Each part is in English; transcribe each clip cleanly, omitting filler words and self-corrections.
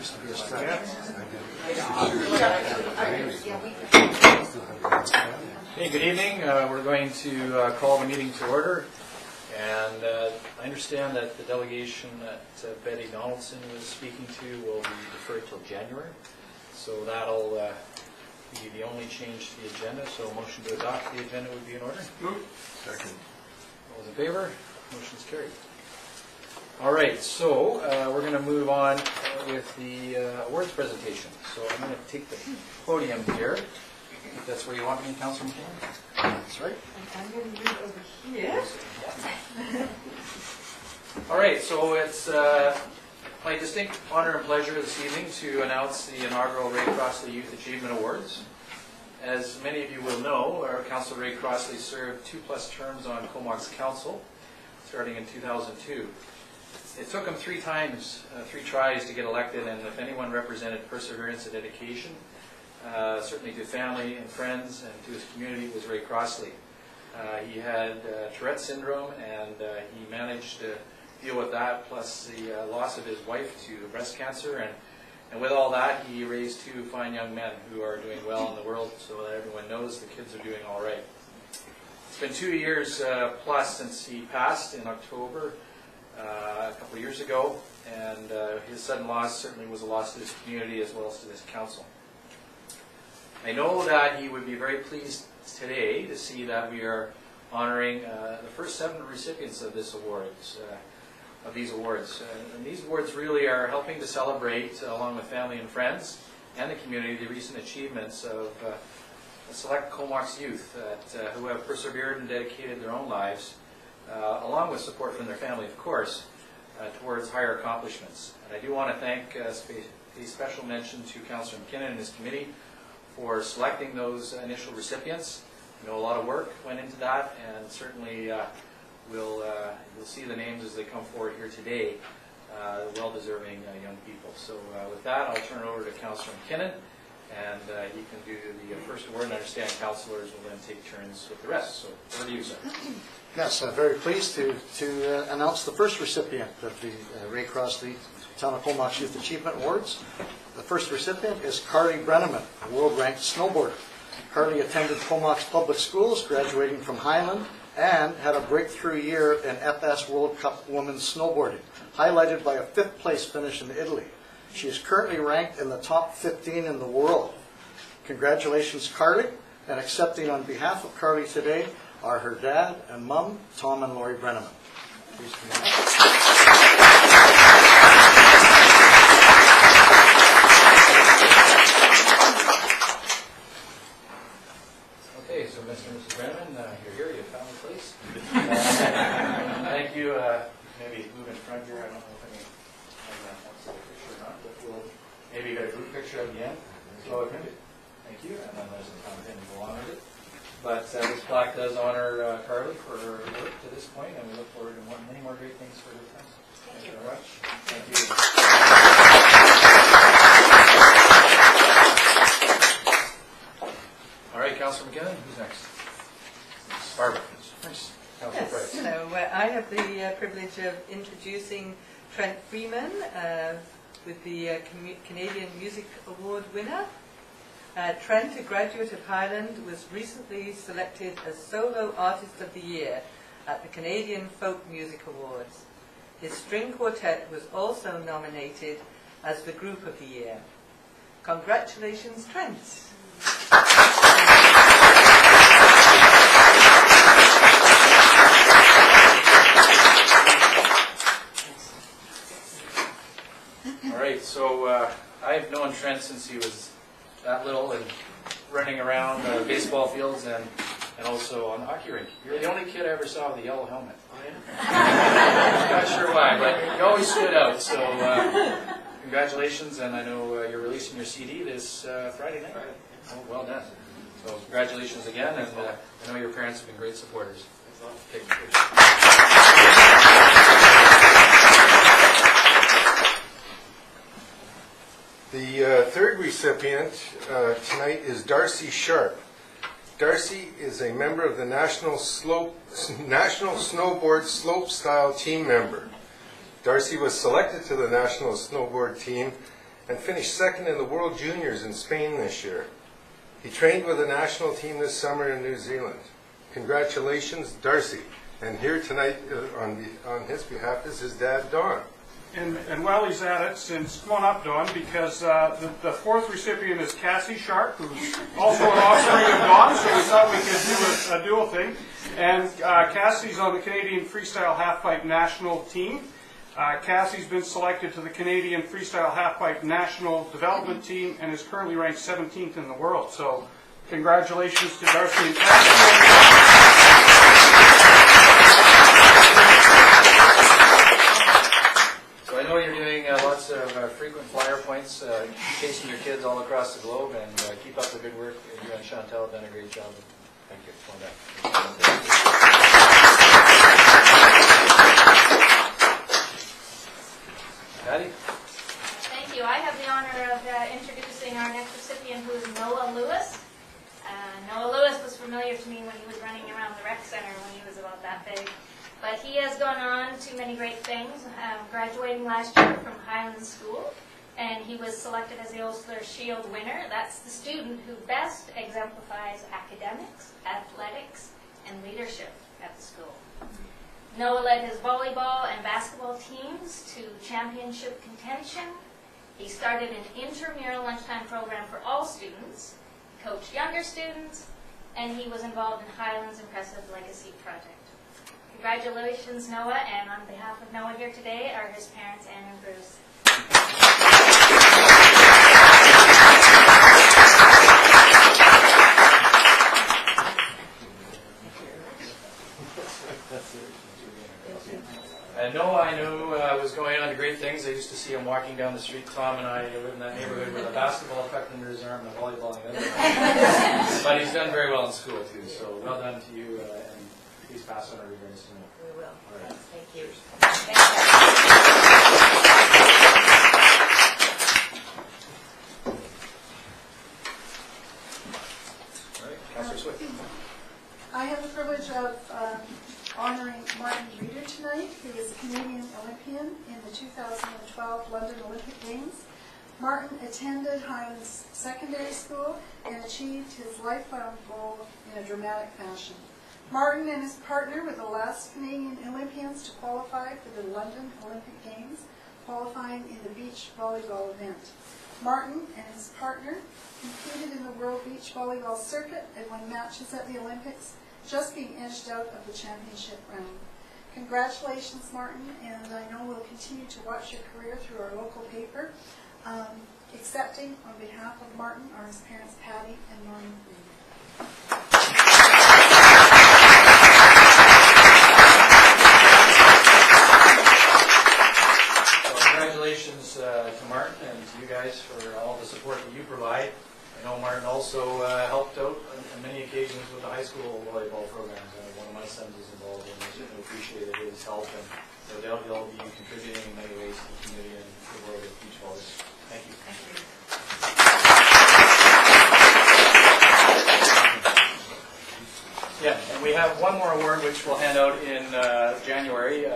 Used to be a stretch. Hey, good evening. We're going to call the meeting to order. And I understand that the delegation that Betty Donaldson was speaking to will be deferred till January. So that'll be the only change to the agenda. So a motion to adopt the agenda would be in order. Move. Second. All those in favor? Motion's carried. All right, so we're going to move on with the awards presentation. So I'm going to take the podium here. If that's where you want me, Councilor McKinnon. That's right. I'm going to move over here. All right, so it's my distinct honor and pleasure this evening to announce the inaugural Ray Crossley Youth Achievement Awards. As many of you will know, our Councillor Ray Crossley served 2+ terms on Comox Council, starting in 2002. It took him 3 tries to get elected, and if anyone represented perseverance and dedication, certainly to family and friends and to his community, was Ray Crossley. He had Tourette syndrome, and he managed to deal with that, plus the loss of his wife to breast cancer, and with all that, he raised 2 fine young men who are doing well in the world, so that everyone knows the kids are doing all right. It's been 2 years plus since he passed in October, a couple of years ago, and his sudden loss certainly was a loss to his community as well as to this council. I know that he would be very pleased today to see that we are honoring the first 7 recipients of these awards. And these awards really are helping to celebrate, along with family and friends and the community, the recent achievements of select Comox youth who have persevered and dedicated their own lives, along with support from their family, of course, towards higher accomplishments. And I do want to thank a special mention to Councillor McKinnon and his committee for selecting those initial recipients. I know a lot of work went into that, and certainly you'll see the names as they come forward here today, well-deserving young people. So with that, I'll turn it over to Councillor McKinnon, and he can do the first award, and I understand councillors will then take turns with the rest. So over to you, sir. Yes, I'm very pleased to announce the first recipient of the Ray Crossley Town of Comox Youth Achievement Awards. The first recipient is Carly Brenneman, a world-ranked snowboarder. Carly attended Comox Public Schools, graduating from Highland, and had a breakthrough year in FS World Cup Women's Snowboarding, highlighted by a 5th place finish in Italy. She is currently ranked in the top 15 in the world. Congratulations, Carly, and accepting on behalf of Carly today are her dad and mom, Tom and Lori Brenneman. Please come on. Okay, so Mr. and Mrs. Brenneman, you're here, you found the place. Thank you. Maybe move in front here. I don't know if anyone wants to take a picture or not, but we'll maybe get a group picture at the end. So thank you, and then there's a content to go on with it. But this plaque does honor Carly for her work to this point, and we look forward to many more great things for her time. Thank you very much. Thank you. All right, Councillor McKinnon, who's next? Barbara. Thanks. Councillor Price. Yes, so I have the privilege of introducing Trent Freeman with the Canadian Music Award winner. Trent, a graduate of Highland, was recently selected as Solo Artist of the Year at the Canadian Folk Music Awards. His string quartet was also nominated as the Group of the Year. Congratulations, Trent. All right, so I've known Trent since he was that little and running around baseball fields and also on the hockey rink. You're the only kid I ever saw with a yellow helmet. Not sure why, but you always stood out. So congratulations, and I know you're releasing your CD this Friday night. Oh, well done. So congratulations again, and I know your parents have been great supporters. Take a picture. The third recipient tonight is Darcy Sharp. Darcy is a member of the National Snowboard Slope Style team member. Darcy was selected to the National Snowboard team and finished second in the World Juniors in Spain this year. He trained with the national team this summer in New Zealand. Congratulations, Darcy. And here tonight on his behalf is his dad, Don. And while he's at it, come on up, Don, because the fourth recipient is Cassie Sharp, who's also an offspring of Don, so we thought we could do a dual thing. And Cassie's on the Canadian Freestyle Halfpipe National Team. Cassie's been selected to the Canadian Freestyle Halfpipe National Development Team and is currently ranked 17th in the world. So congratulations to Darcy and Cassie. So I know you're doing lots of frequent flyer points, chasing your kids all across the globe, and keep up the good work. You and Chantal have done a great job. Thank you. Come on back. Patty? Thank you. I have the honor of introducing our next recipient, who is Noah Lewis. Noah Lewis was familiar to me when he was running around the rec center when he was about that big. But he has gone on to many great things, graduating last year from Highland School, and he was selected as the Osler Shield winner. That's the student who best exemplifies academics, athletics, and leadership at the school. Noah led his volleyball and basketball teams to championship contention. He started an intramural lunchtime program for all students, coached younger students, and he was involved in Highland's Impressive Legacy Project. Congratulations, Noah, and on behalf of Noah here today are his parents, Ann and Bruce. Noah, I knew was going on to great things. I used to see him walking down the street. Tom and I live in that neighborhood with a basketball tucked under his arm and a volleyball on the other arm. But he's done very well in school, too. So well done to you, and please pass on our regards to Noah. We will. All right. Thank you. All right, Councillor Swift. I have the privilege of honoring Martin Reeder tonight, who is a Canadian Olympian in the 2012 London Olympic Games. Martin attended Highlands Secondary School and achieved his lifelong goal in a dramatic fashion. Martin and his partner were the last Canadian Olympians to qualify for the London Olympic Games, qualifying in the beach volleyball event. Martin and his partner competed in the World Beach Volleyball Circuit and won matches at the Olympics, just being edged out of the championship round. Congratulations, Martin, and I know we'll continue to watch your career through our local paper. Accepting on behalf of Martin are his parents, Patty and Norman Reed. Congratulations to Martin and to you guys for all the support that you provide. I know Martin also helped out on many occasions with the high school volleyball programs. One of my sons is involved, and I certainly appreciated his help. And no doubt he'll be contributing in many ways to the community and to the world of beach volleyball. Thank you. Thank you. Yeah, and we have one more award which we'll hand out in January.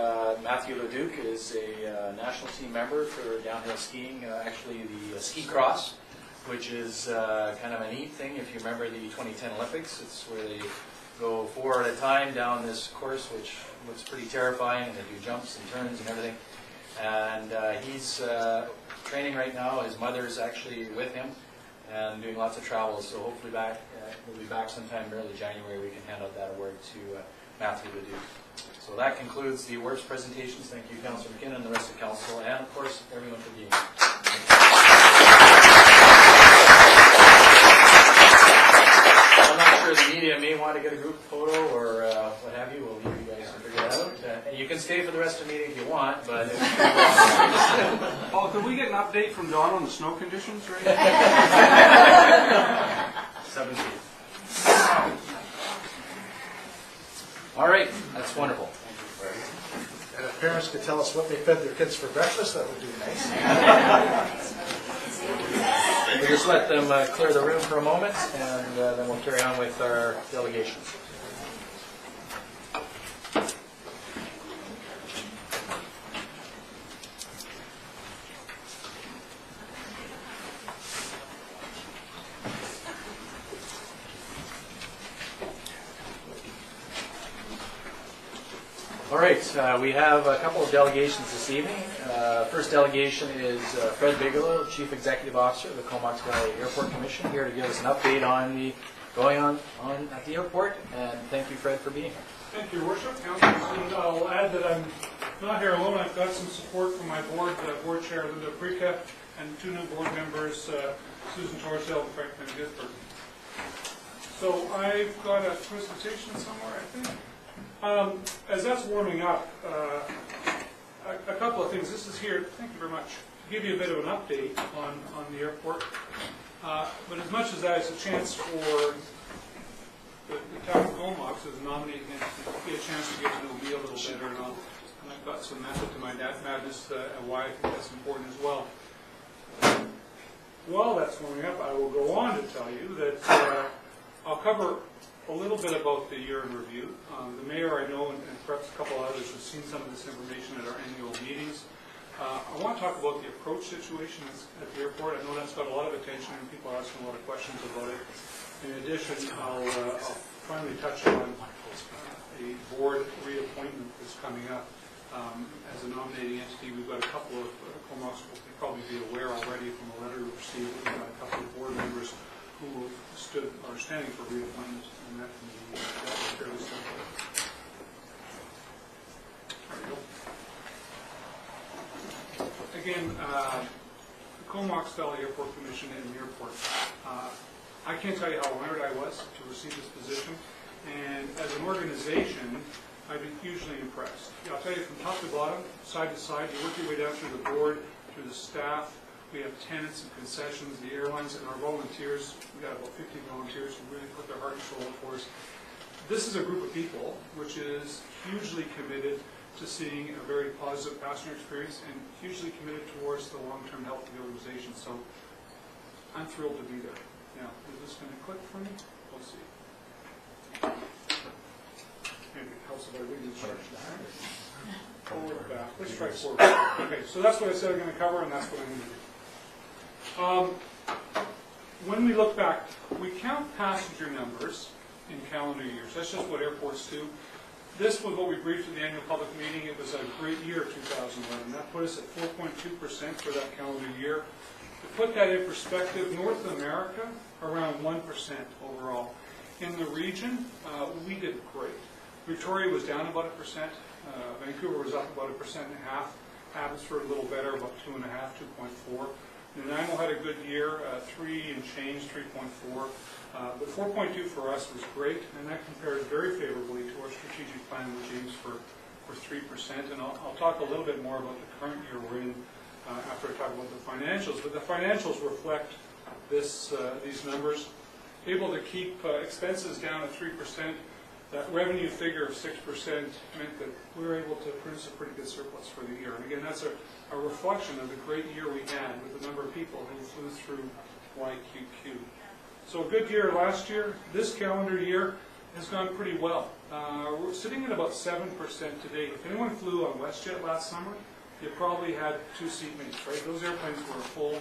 Matthew Leduc is a national team member for downhill skiing, actually the ski cross, which is kind of a neat thing. If you remember the 2010 Olympics, it's where they go 4 at a time down this course, which looks pretty terrifying, and they do jumps and turns and everything. And he's training right now. His mother's actually with him and doing lots of travel, so hopefully we'll be back sometime in early January. We can hand out that award to Matthew Leduc. So that concludes the awards presentations. Thank you, Councillor McKinnon, and the rest of Council, and of course, everyone for being here. I'm not sure the media may want to get a group photo or what have you. We'll leave you guys to figure that out. You can stay for the rest of the meeting if you want, but if you want. Paul, could we get an update from Don on the snow conditions right 7 feet. All right, that's wonderful. And if parents could tell us what they fed their kids for breakfast, that would be nice. We'll just let them clear the room for a moment, and then we'll carry on with our delegations. right, we have a couple of delegations this evening. First delegation is Fred Bigelow, Chief Executive Officer of the Comox Valley Airport Commission, here to give us an update on the going on at the airport. And thank you, Fred, for being here. Thank you, Your Worship. Councilors, and I'll add that I'm not here alone. I've got some support from my board chair, Linda Prica, and two new board members, Susan Torresdale and Frank Van Gisbergen. So I've got a presentation somewhere, I think. As that's warming up, a couple of things. This is here, thank you very much, to give you a bit of an update on the airport. But as much as that, it's a chance for the town of Comox as a nominating entity to get a chance to get to know me a little better, and I've got some method to my madness and why I think that's important as well. While that's warming up, I will go on to tell you that I'll cover a little bit about the year in review. The mayor, I know, and perhaps a couple others have seen some of this information at our annual meetings. I want to talk about the approach situation at the airport. I know that's got a lot of attention and people are asking a lot of questions about it. In addition, I'll finally touch on a board reappointment that's coming up. As a nominating entity, we've got a couple of, Comox will probably be aware already from a letter we received, we've got a couple of board members who are standing for reappointment, and that can be fairly simple. There we go. Again, the Comox Valley Airport Commission and the airport. I can't tell you how honored I was to receive this position, and as an organization, I've been hugely impressed. I'll tell you from top to bottom, side to side, you work your way down through the board, through the staff. We have tenants and concessions, the airlines, and our volunteers. We've got about 50 volunteers who really put their heart and soul for us. This is a group of people which is hugely committed to seeing a very positive passenger experience and hugely committed towards the long-term health of the organization. So I'm thrilled to be there. Now, is this going to click for me? We'll see. Maybe it helps if I read the charge down. Forward, back. Let's try forward. Okay, so that's what I said I'm going to cover, and that's what I'm going to do. When we look back, we count passenger numbers in calendar years. That's just what airports do. This was what we briefed at the annual public meeting. It was a great year, 2011. That put us at 4.2% for that calendar year. To put that in perspective, North America, around 1% overall. In the region, we did great. Victoria was down about 1%. Vancouver was up about 1.5%. Abbotsford a little better, about 2.5%, 2.4%. Nanaimo had a good year, 3 and change, 3.4. But 4.2 for us was great, and that compares very favorably to our strategic plan, which aims for 3%. And I'll talk a little bit more about the current year we're in after I talk about the financials. But the financials reflect these numbers. Able to keep expenses down at 3%. That revenue figure of 6% meant that we were able to produce a pretty good surplus for the year. And again, that's a reflection of the great year we had with the number of people who flew through YQQ. So a good year last year. This calendar year has gone pretty well. We're sitting at about 7% today. If anyone flew on WestJet last summer, you probably had 2 seatmates, right? Those airplanes were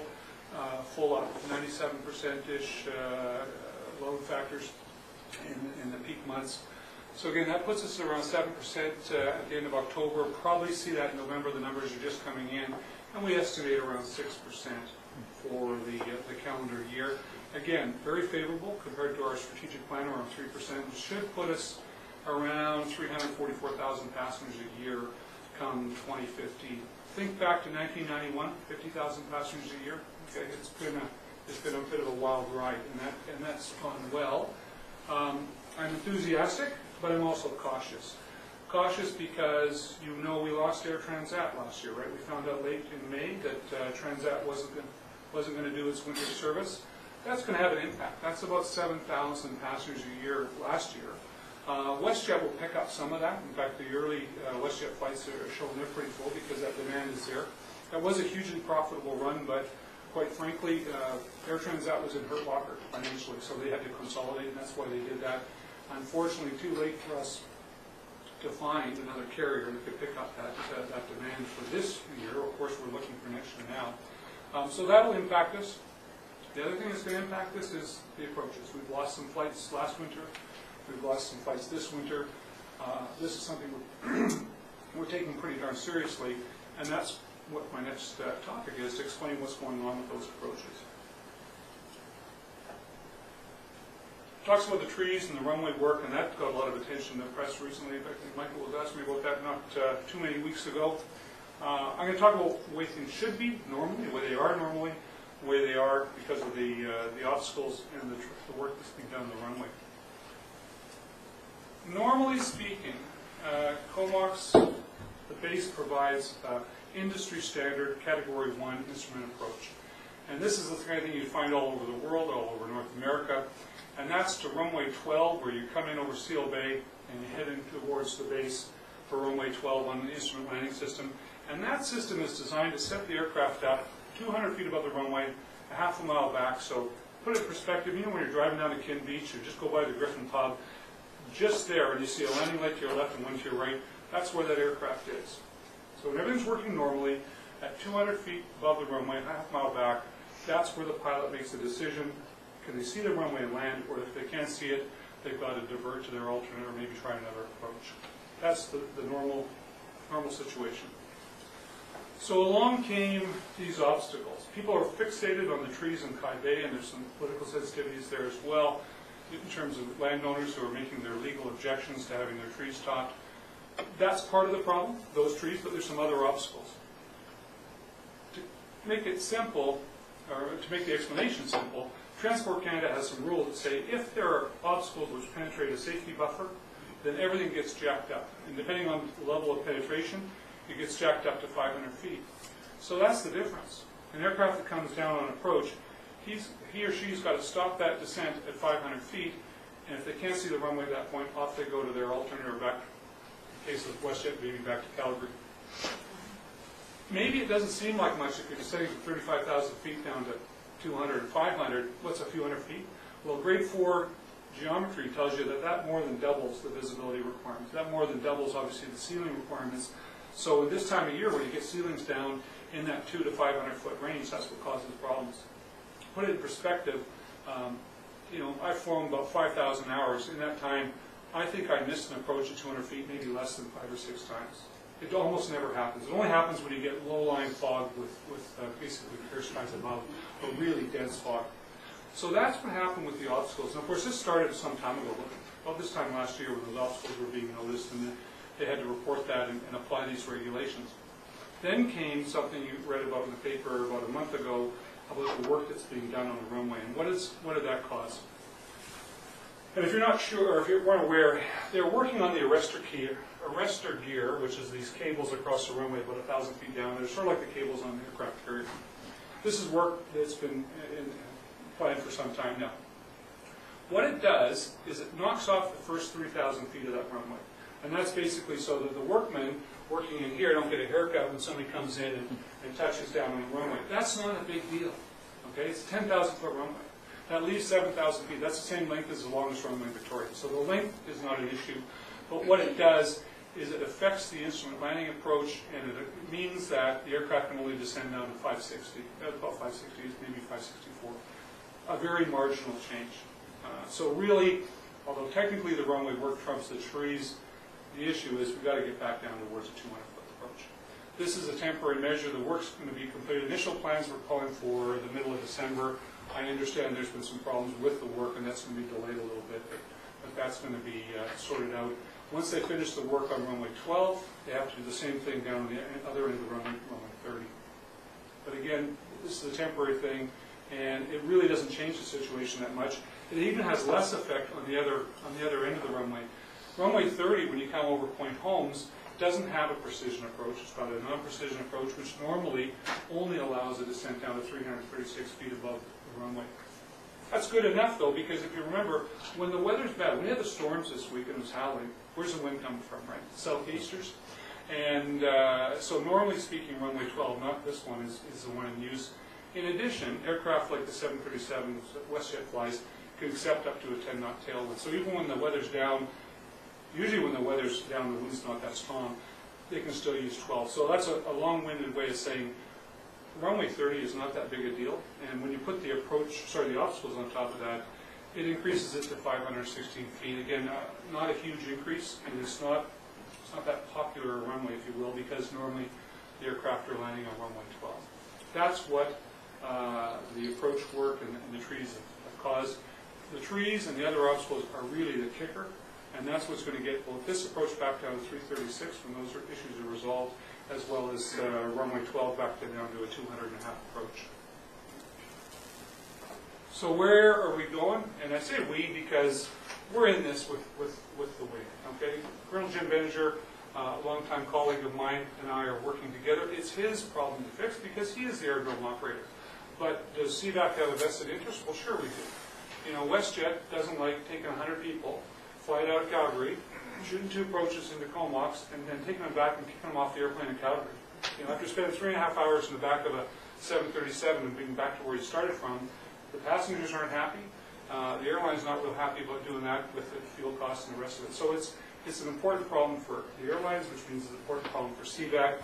full up, 97%-ish load factors in the peak months. So again, that puts us around 7% at the end of October. Probably see that in November. The numbers are just coming in. And we estimate around 6% for the calendar year. Again, very favorable compared to our strategic plan, around 3%, which should put us around 344,000 passengers a year come 2050. Think back to 1991, 50,000 passengers a year. Okay, it's been a bit of a wild ride, and that's gone well. I'm enthusiastic, but I'm also cautious. Cautious because we lost Air Transat last year, right? We found out late in May that Transat wasn't going to do its winter service. That's going to have an impact. That's about 7,000 passengers a year last year. WestJet will pick up some of that. In fact, the early WestJet flights are showing they're pretty full because that demand is there. That was a hugely profitable run, but quite frankly, Air Transat was in hurt locker financially, so they had to consolidate, and that's why they did that. Unfortunately, too late for us to find another carrier that could pick up that demand for this year. Of course, we're looking for next year now. So that will impact us. The other thing that's going to impact us is the approaches. We've lost some flights last winter. We've lost some flights this winter. This is something we're And we're taking them pretty darn seriously, and that's what my next topic is, to explain what's going on with those approaches. Talks about the trees and the runway work, and that got a lot of attention in the press recently. In fact, Michael was asking me about that not too many weeks ago. I'm going to talk about the way things should be normally, the way they are normally, the way they are because of the obstacles and the work that's being done on the runway. Normally speaking, Comox, the base, provides industry standard Category 1 instrument approach. And this is the kind of thing you find all over the world, all over North America. And that's to runway 12, where you come in over Seal Bay and you head in towards the base for runway 12 on the instrument landing system. And that system is designed to set the aircraft up 200 feet above the runway, a half a mile back. So put it in perspective, you know when you're driving down to Kin Beach, you just go by the Griffin Pub, just there, and you see a landing light to your left and one to your right, that's where that aircraft is. So when everything's working normally, at 200 feet above the runway, a half mile back, that's where the pilot makes the decision. Can they see the runway and land, or if they can't see it, they've got to divert to their alternate or maybe try another approach. That's the normal situation. So along came these obstacles. People are fixated on the trees in Kai Bay, and there's some political sensitivities there as well, in terms of landowners who are making their legal objections to having their trees topped. That's part of the problem, those trees, but there's some other obstacles. To make it simple, or to make the explanation simple, Transport Canada has some rules that say if there are obstacles which penetrate a safety buffer, then everything gets jacked up. And depending on the level of penetration, it gets jacked up to 500 feet. So that's the difference. An aircraft that comes down on approach, he or she's got to stop that descent at 500 feet, and if they can't see the runway at that point, off they go to their alternate, or back, in case of WestJet, maybe back to Calgary. Maybe it doesn't seem like much if you're descending from 35,000 feet down to 200 and 500, what's a few hundred feet? Well, grade 4 geometry tells you that that more than doubles the visibility requirements. That more than doubles, obviously, the ceiling requirements. So this time of year, when you get ceilings down in that 200 to 500 foot range, that's what causes problems. Put it in perspective, I've flown about 5,000 hours. In that time, I think I missed an approach at 200 feet, maybe less than 5 or 6 times. It almost never happens. It only happens when you get low-lying fog with basically clear skies above, or really dense fog. So that's what happened with the obstacles. And of course, this started some time ago, about this time last year, when those obstacles were being noticed, and they had to report that and apply these regulations. Then came something you read about in the paper about a month ago about the work that's being done on the runway. And what did that cause? And if you're not sure, or if you weren't aware, they're working on the arrestor gear, which is these cables across the runway about 1,000 feet down. They're sort of like the cables on the aircraft carrier. This is work that's been planned for some time now. What it does is it knocks off the first 3,000 feet of that runway. And that's basically so that the workmen working in here don't get a haircut when somebody comes in and touches down on the runway. That's not a big deal. Okay, it's a 10,000 foot runway. That leaves 7,000 feet. That's the same length as the longest runway in Victoria. So the length is not an issue. But what it does is it affects the instrument landing approach, and it means that the aircraft can only descend down to 560, about 560, maybe 564. A very marginal change. So really, although technically the runway work trumps the trees, the issue is we've got to get back down towards a 200-foot approach. This is a temporary measure. The work's going to be completed. Initial plans were calling for the middle of December. I understand there's been some problems with the work, and that's going to be delayed a little bit, but that's going to be sorted out. Once they finish the work on runway 12, they have to do the same thing down on the other end of the runway 30. But again, this is a temporary thing, and it really doesn't change the situation that much. It even has less effect on the other end of the runway. Runway 30, when you come over Point Holmes, doesn't have a precision approach. It's got a non-precision approach, which normally only allows a descent down to 336 feet above the runway. That's good enough, though, because if you remember, when the weather's bad, when we had the storms this week and it was howling, where's the wind coming from, right? Southeasters. And so normally speaking, runway 12, not this one, is the one in use. In addition, aircraft like the 737 that WestJet flies can accept up to a 10-knot tailwind. So even when the weather's down, usually when the weather's down, the wind's not that strong, they can still use 12. So that's a long-winded way of saying runway 30 is not that big a deal. And when you put the obstacles on top of that, it increases it to 516 feet. Again, not a huge increase, and it's not not that popular a runway, if you will, because normally the aircraft are landing on runway 12. That's what the approach work and the trees have caused. The trees and the other obstacles are really the kicker, and that's what's going to get both this approach back down to 336 when those issues are resolved, as well as runway 12 back down to a 200.5 approach. So where are we going? And I say we because we're in this with the wing. Okay, Colonel Jim Benninger, a longtime colleague of mine, and I are working together. It's his problem to fix because he is the aerodrome operator. But does CVAC have a vested interest? Well, sure we do. You know, WestJet doesn't like taking 100 people, flying out of Calgary, shooting 2 approaches into Comox, and then taking them back and kicking them off the airplane in Calgary. You know, after spending 3.5 hours in the back of a 737 and being back to where you started from, the passengers aren't happy. The airline's not real happy about doing that with the fuel costs and the rest of it. So it's an important problem for the airlines, which means it's an important problem for CVAC,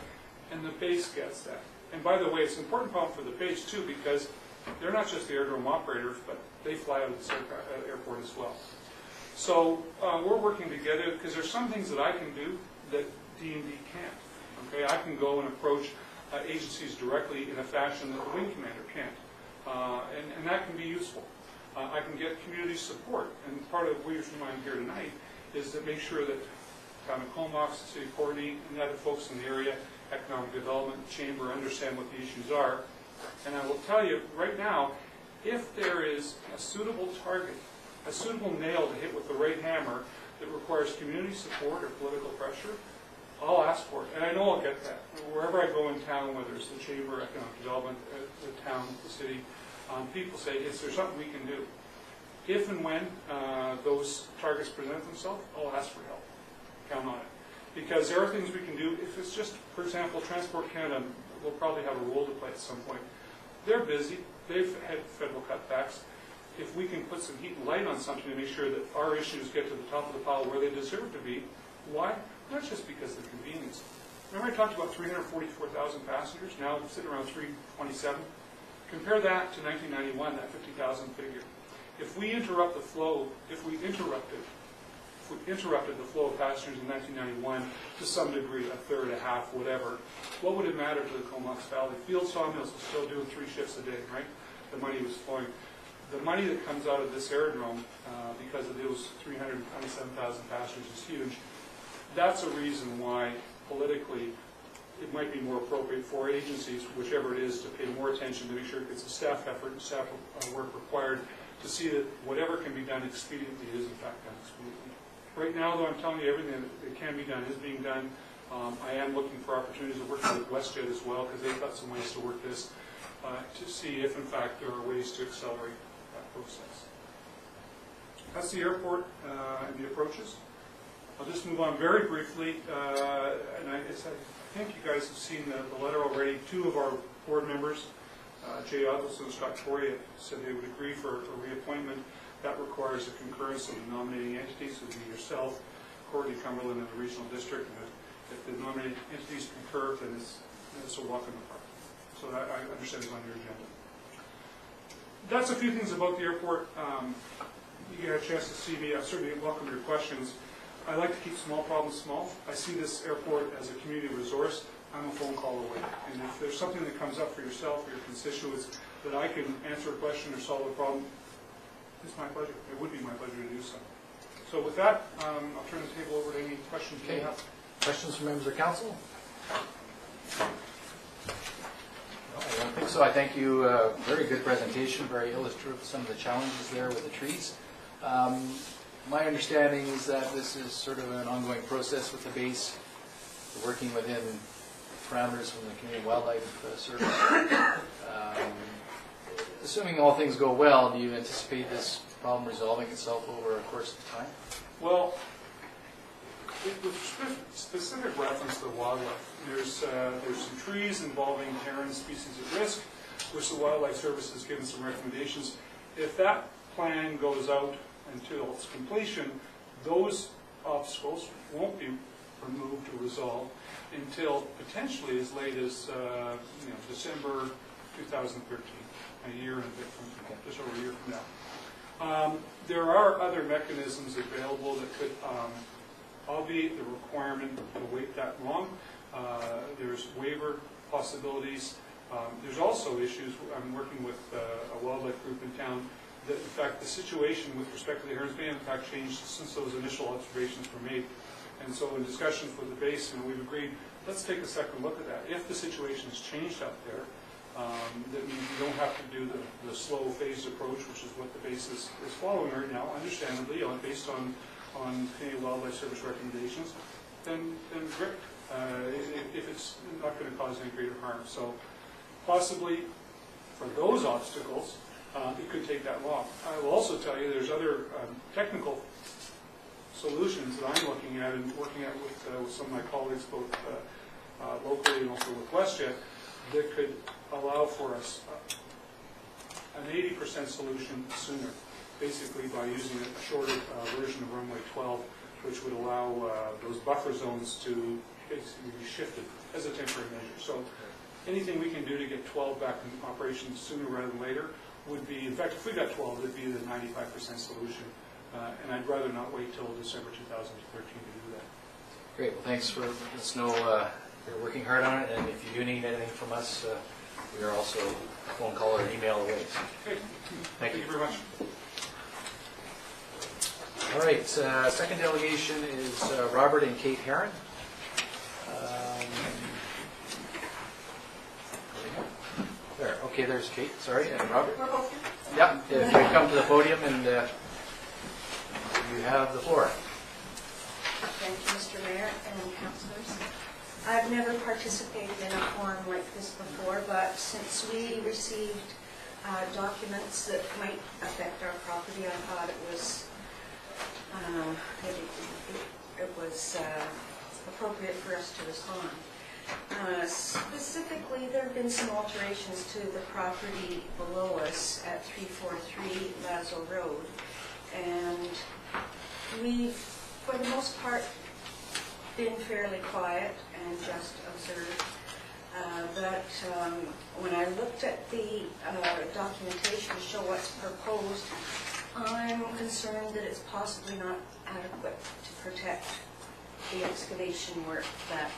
and the base gets that. And by the way, it's an important problem for the base too, because they're not just the aerodrome operators, but they fly out of this airport as well. So we're working together because there's some things that I can do that D&D can't. Okay, I can go and approach agencies directly in a fashion that the wing commander can't, and that can be useful. I can get community support, and part of the reason why I'm here tonight is to make sure that Town of Comox, City of Courtenay, and other folks in the area, Economic Development Chamber, understand what the issues are. And I will tell you right now, if there is a suitable target, a suitable nail to hit with the right hammer that requires community support or political pressure, I'll ask for it. And I know I'll get that. Wherever I go in town, whether it's the Chamber, Economic Development, the town, the city, people say, is there something we can do? If and when those targets present themselves, I'll ask for help. Count on it. Because there are things we can do. If it's just, for example, Transport Canada will probably have a role to play at some point. They're busy. They've had federal cutbacks. If we can put some heat and light on something to make sure that our issues get to the top of the pile where they deserve to be, why? Not just because of the convenience. Remember I talked about 344,000 passengers, now sitting around 327? Compare that to 1991, that 50,000 figure. If we interrupt the flow, if we interrupted the flow of passengers in 1991 to some degree, a third, a half, whatever, what would it matter to the Comox Valley? Field Sawmills was still doing 3 shifts a day, right? The money was flowing. The money that comes out of this aerodrome, because of those 327,000 passengers, is huge. That's a reason why, politically, it might be more appropriate for agencies, whichever it is, to pay more attention to make sure it's a staff effort and staff work required to see that whatever can be done expediently is in fact done expediently. Right now, though, I'm telling you everything that can be done is being done. I am looking for opportunities of working with WestJet as well, because they've got some ways to work this, to see if in fact there are ways to accelerate that process. That's the airport and the approaches. I'll just move on very briefly, and I think you guys have seen the letter already. 2 of our board members, Jay Ottelson and Scott Toria, said they would agree for a reappointment. That requires a concurrence of the nominating entities, would be yourself, Courtenay, Cumberland, and the regional district. And if the nominating entities concur, then it's a walk in the park. So that, I understand is on your agenda. That's a few things about the airport. You get a chance to see me. I certainly welcome your questions. I like to keep small problems small. I see this airport as a community resource. I'm a phone call away. And if there's something that comes up for yourself or your constituents that I can answer a question or solve a problem, it's my pleasure. It would be my pleasure to do so. So with that, I'll turn the table over to any questions you may have. Questions from members of council? No, I don't think so. I thank you. Very good presentation, very illustrative of some of the challenges there with the trees. My understanding is that this is sort of an ongoing process with the base, working within parameters from the Canadian Wildlife Service. Assuming all things go well, do you anticipate this problem resolving itself over a course of time? Well, with specific reference to wildlife, there's some trees involving heron species at risk, which the Wildlife Service has given some recommendations. If that plan goes out until its completion, those obstacles won't be removed or resolved until potentially as late as December 2013, a year and a bit from just over a year from now. There are other mechanisms available that could albeit the requirement to wait that long. There's waiver possibilities. There's also issues, I'm working with a wildlife group in town, that in fact the situation with respect to the herons may in fact changed since those initial observations were made. And so in discussions with the basin, we've agreed, let's take a second look at that. If the situation has changed out there, that means we don't have to do the slow phased approach, which is what the base is following right now, understandably, based on Canadian Wildlife Service recommendations, then great, if it's not going to cause any greater harm. So possibly for those obstacles, it could take that long. I will also tell you there's other technical solutions that I'm looking at and working at with some of my colleagues, both locally and also with WestJet, that could allow for us an 80% solution sooner, basically by using a shorter version of runway 12, which would allow those buffer zones to basically be shifted as a temporary measure. So anything we can do to get 12 back in operation sooner rather than later would be, in fact, if we got 12, it would be the 95% solution. And I'd rather not wait till December 2013 to do that. Great. Well, thanks for letting us know you're working hard on it, and if you do need anything from us, we are also a phone call or email away. So. Okay. Thank you very much. All right. Second delegation is Robert and Kate Heron. There. Okay, there's Kate. Sorry, and Robert. We're both here. Yeah, if you come to the podium and you have the floor. Thank you, Mr. Mayor and councillors. I've never participated in a forum like this before, but since we received documents that might affect our property, I thought it was appropriate for us to respond. Specifically, there have been some alterations to the property below us at 343 Lazo Road, and we've, for the most part, been fairly quiet and just observed. But when I looked at the documentation to show what's proposed, I'm concerned that it's possibly not adequate to protect the excavation work that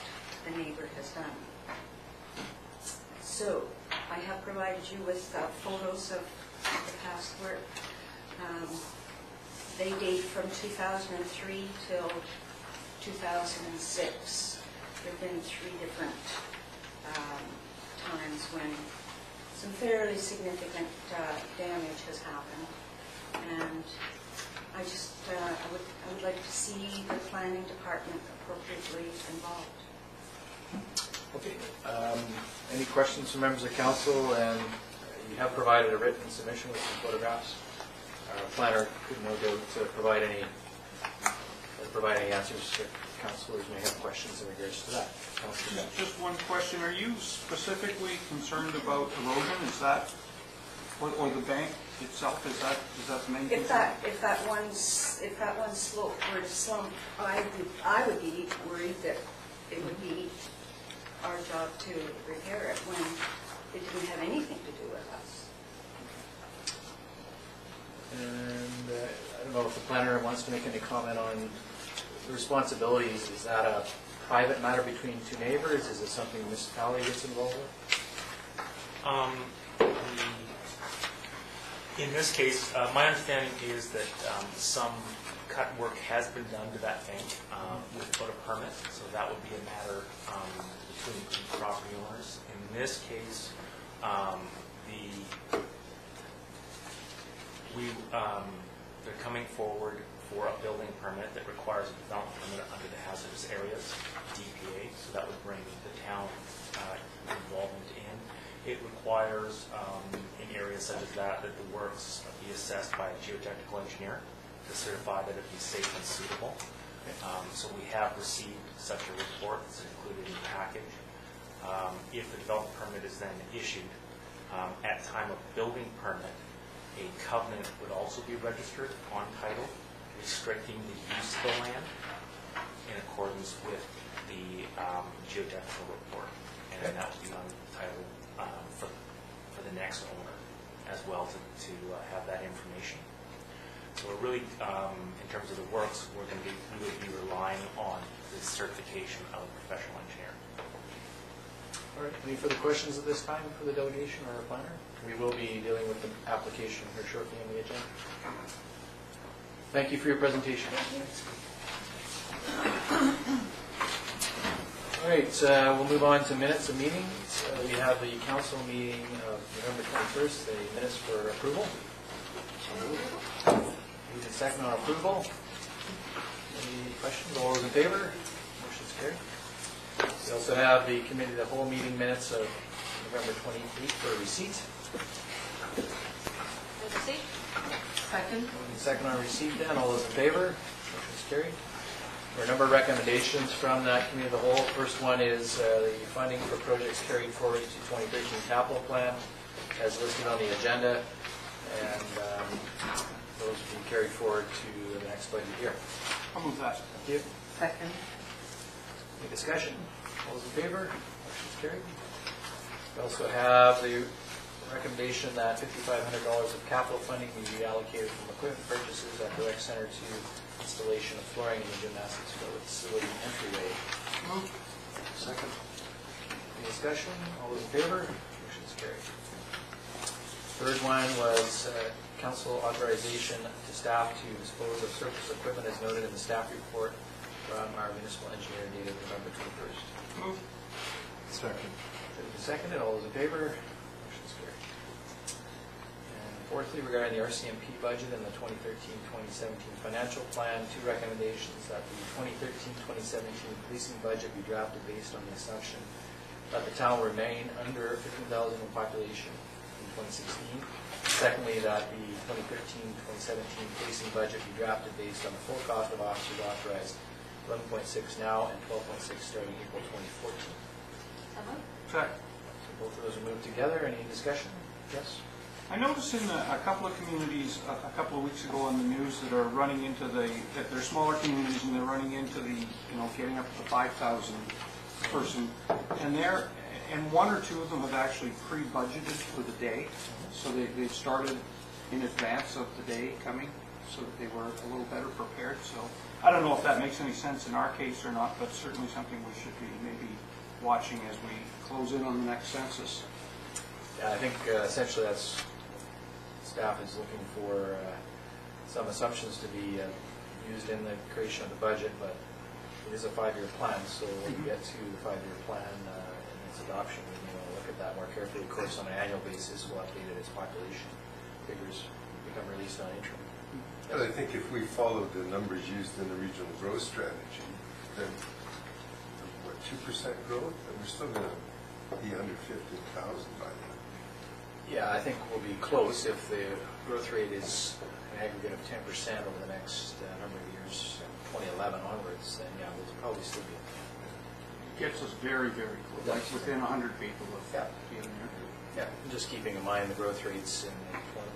the neighbor has done. So I have provided you with photos of the past work. They date from 2003 till 2006. There have been 3 different times when some fairly significant damage has happened, and I just I would like to see the planning department appropriately involved. Okay. Any questions from members of council? And you have provided a written submission with some photographs. Our planner could no doubt provide any answers that councillors may have questions in regards to that. Just one question. Are you specifically concerned about erosion? Is that, or the bank itself? Is that the main concern? If that one slope were to slump, I would be worried that it would be our job to repair it when it didn't have anything to do with us. And I don't know if the planner wants to make any comment on the responsibilities. Is that a private matter between 2 neighbors? Is it something the municipality gets involved with? In this case, my understanding is that some cut work has been done to that bank without a permit, so that would be a matter between the property owners. In this case, they're coming forward for a building permit that requires a development permit under the hazardous areas, DPA, so that would bring the town involvement in. It requires, in areas such as that the works be assessed by a geotechnical engineer to certify that it be safe and suitable. So we have received such a report that's included in the package. If the development permit is then issued, at time of building permit, a covenant would also be registered on title, restricting the use of the land in accordance with the geotechnical report, and then that would be on title for the next owner as well to have that information. So we're really, in terms of the works, we would be relying on the certification of a professional engineer. All right, any further questions at this time for the delegation or our planner? We will be dealing with the application here shortly on the agenda. Thank you for your presentation. All right, we'll move on to minutes of meetings. We have the council meeting of November 21st, the minutes for approval. Moving second on approval. Any questions? All those in favor? Motion's carried. We also have the committee of the whole meeting minutes of November 28th for receipt. Receipt? Second. Moving second on receipt then. All those in favor? Motion's carried. There are a number of recommendations from that committee of the whole. First one is the funding for projects carried forward to 2013 capital plan as listed on the agenda, and those will be carried forward to the next budget year. I'll move that. Thank you. Second. Any discussion? All those in favor? Motion's carried. We also have the recommendation that $5,500 of capital funding be reallocated from equipment purchases at the rec center to installation of flooring in the gymnastics facility entryway. Second. Any discussion? All those in favor? Motion's carried. Third one was council authorization to staff to dispose of surplus equipment as noted in the staff report from our municipal engineer dated November 21st. Move. Second. Seconded. All those in favor? Motion's carried. And fourthly, regarding the RCMP budget and the 2013-2017 financial plan, two recommendations that the 2013-2017 policing budget be drafted based on the assumption that the town will remain under 15,000 in population in 2016. Secondly, that the 2013-2017 policing budget be drafted based on the full cost of officers authorized 11.6 now and 12.6 starting April 2014. Second. So both of those are moved together. Any discussion? Yes? I noticed in a couple of communities a couple of weeks ago on the news that are running into that they're smaller communities and they're running into getting up to the 5,000 person, and one or two of them have actually pre-budgeted for the day, so they've started in advance of the day coming, so that they were a little better prepared. So I don't know if that makes any sense in our case or not, but certainly something we should be maybe watching as we close in on the next census. Yeah, I think essentially that's, staff is looking for some assumptions to be used in the creation of the budget, but it is a 5-year plan, so when we get to the 5-year plan and its adoption, we may want to look at that more carefully. Of course, on an annual basis, we'll update it as population figures become released on interim. But I think if we follow the numbers used in the regional growth strategy, then what, 2% growth, and we're still going to be under 15,000 by then. Yeah, I think we'll be close if the growth rate is an aggregate of 10% over the next number of years, 2011 onwards, then yeah, we'll probably still be. Gets us very, very close, like within 100 people of being there. Yeah, just keeping in mind the growth rates in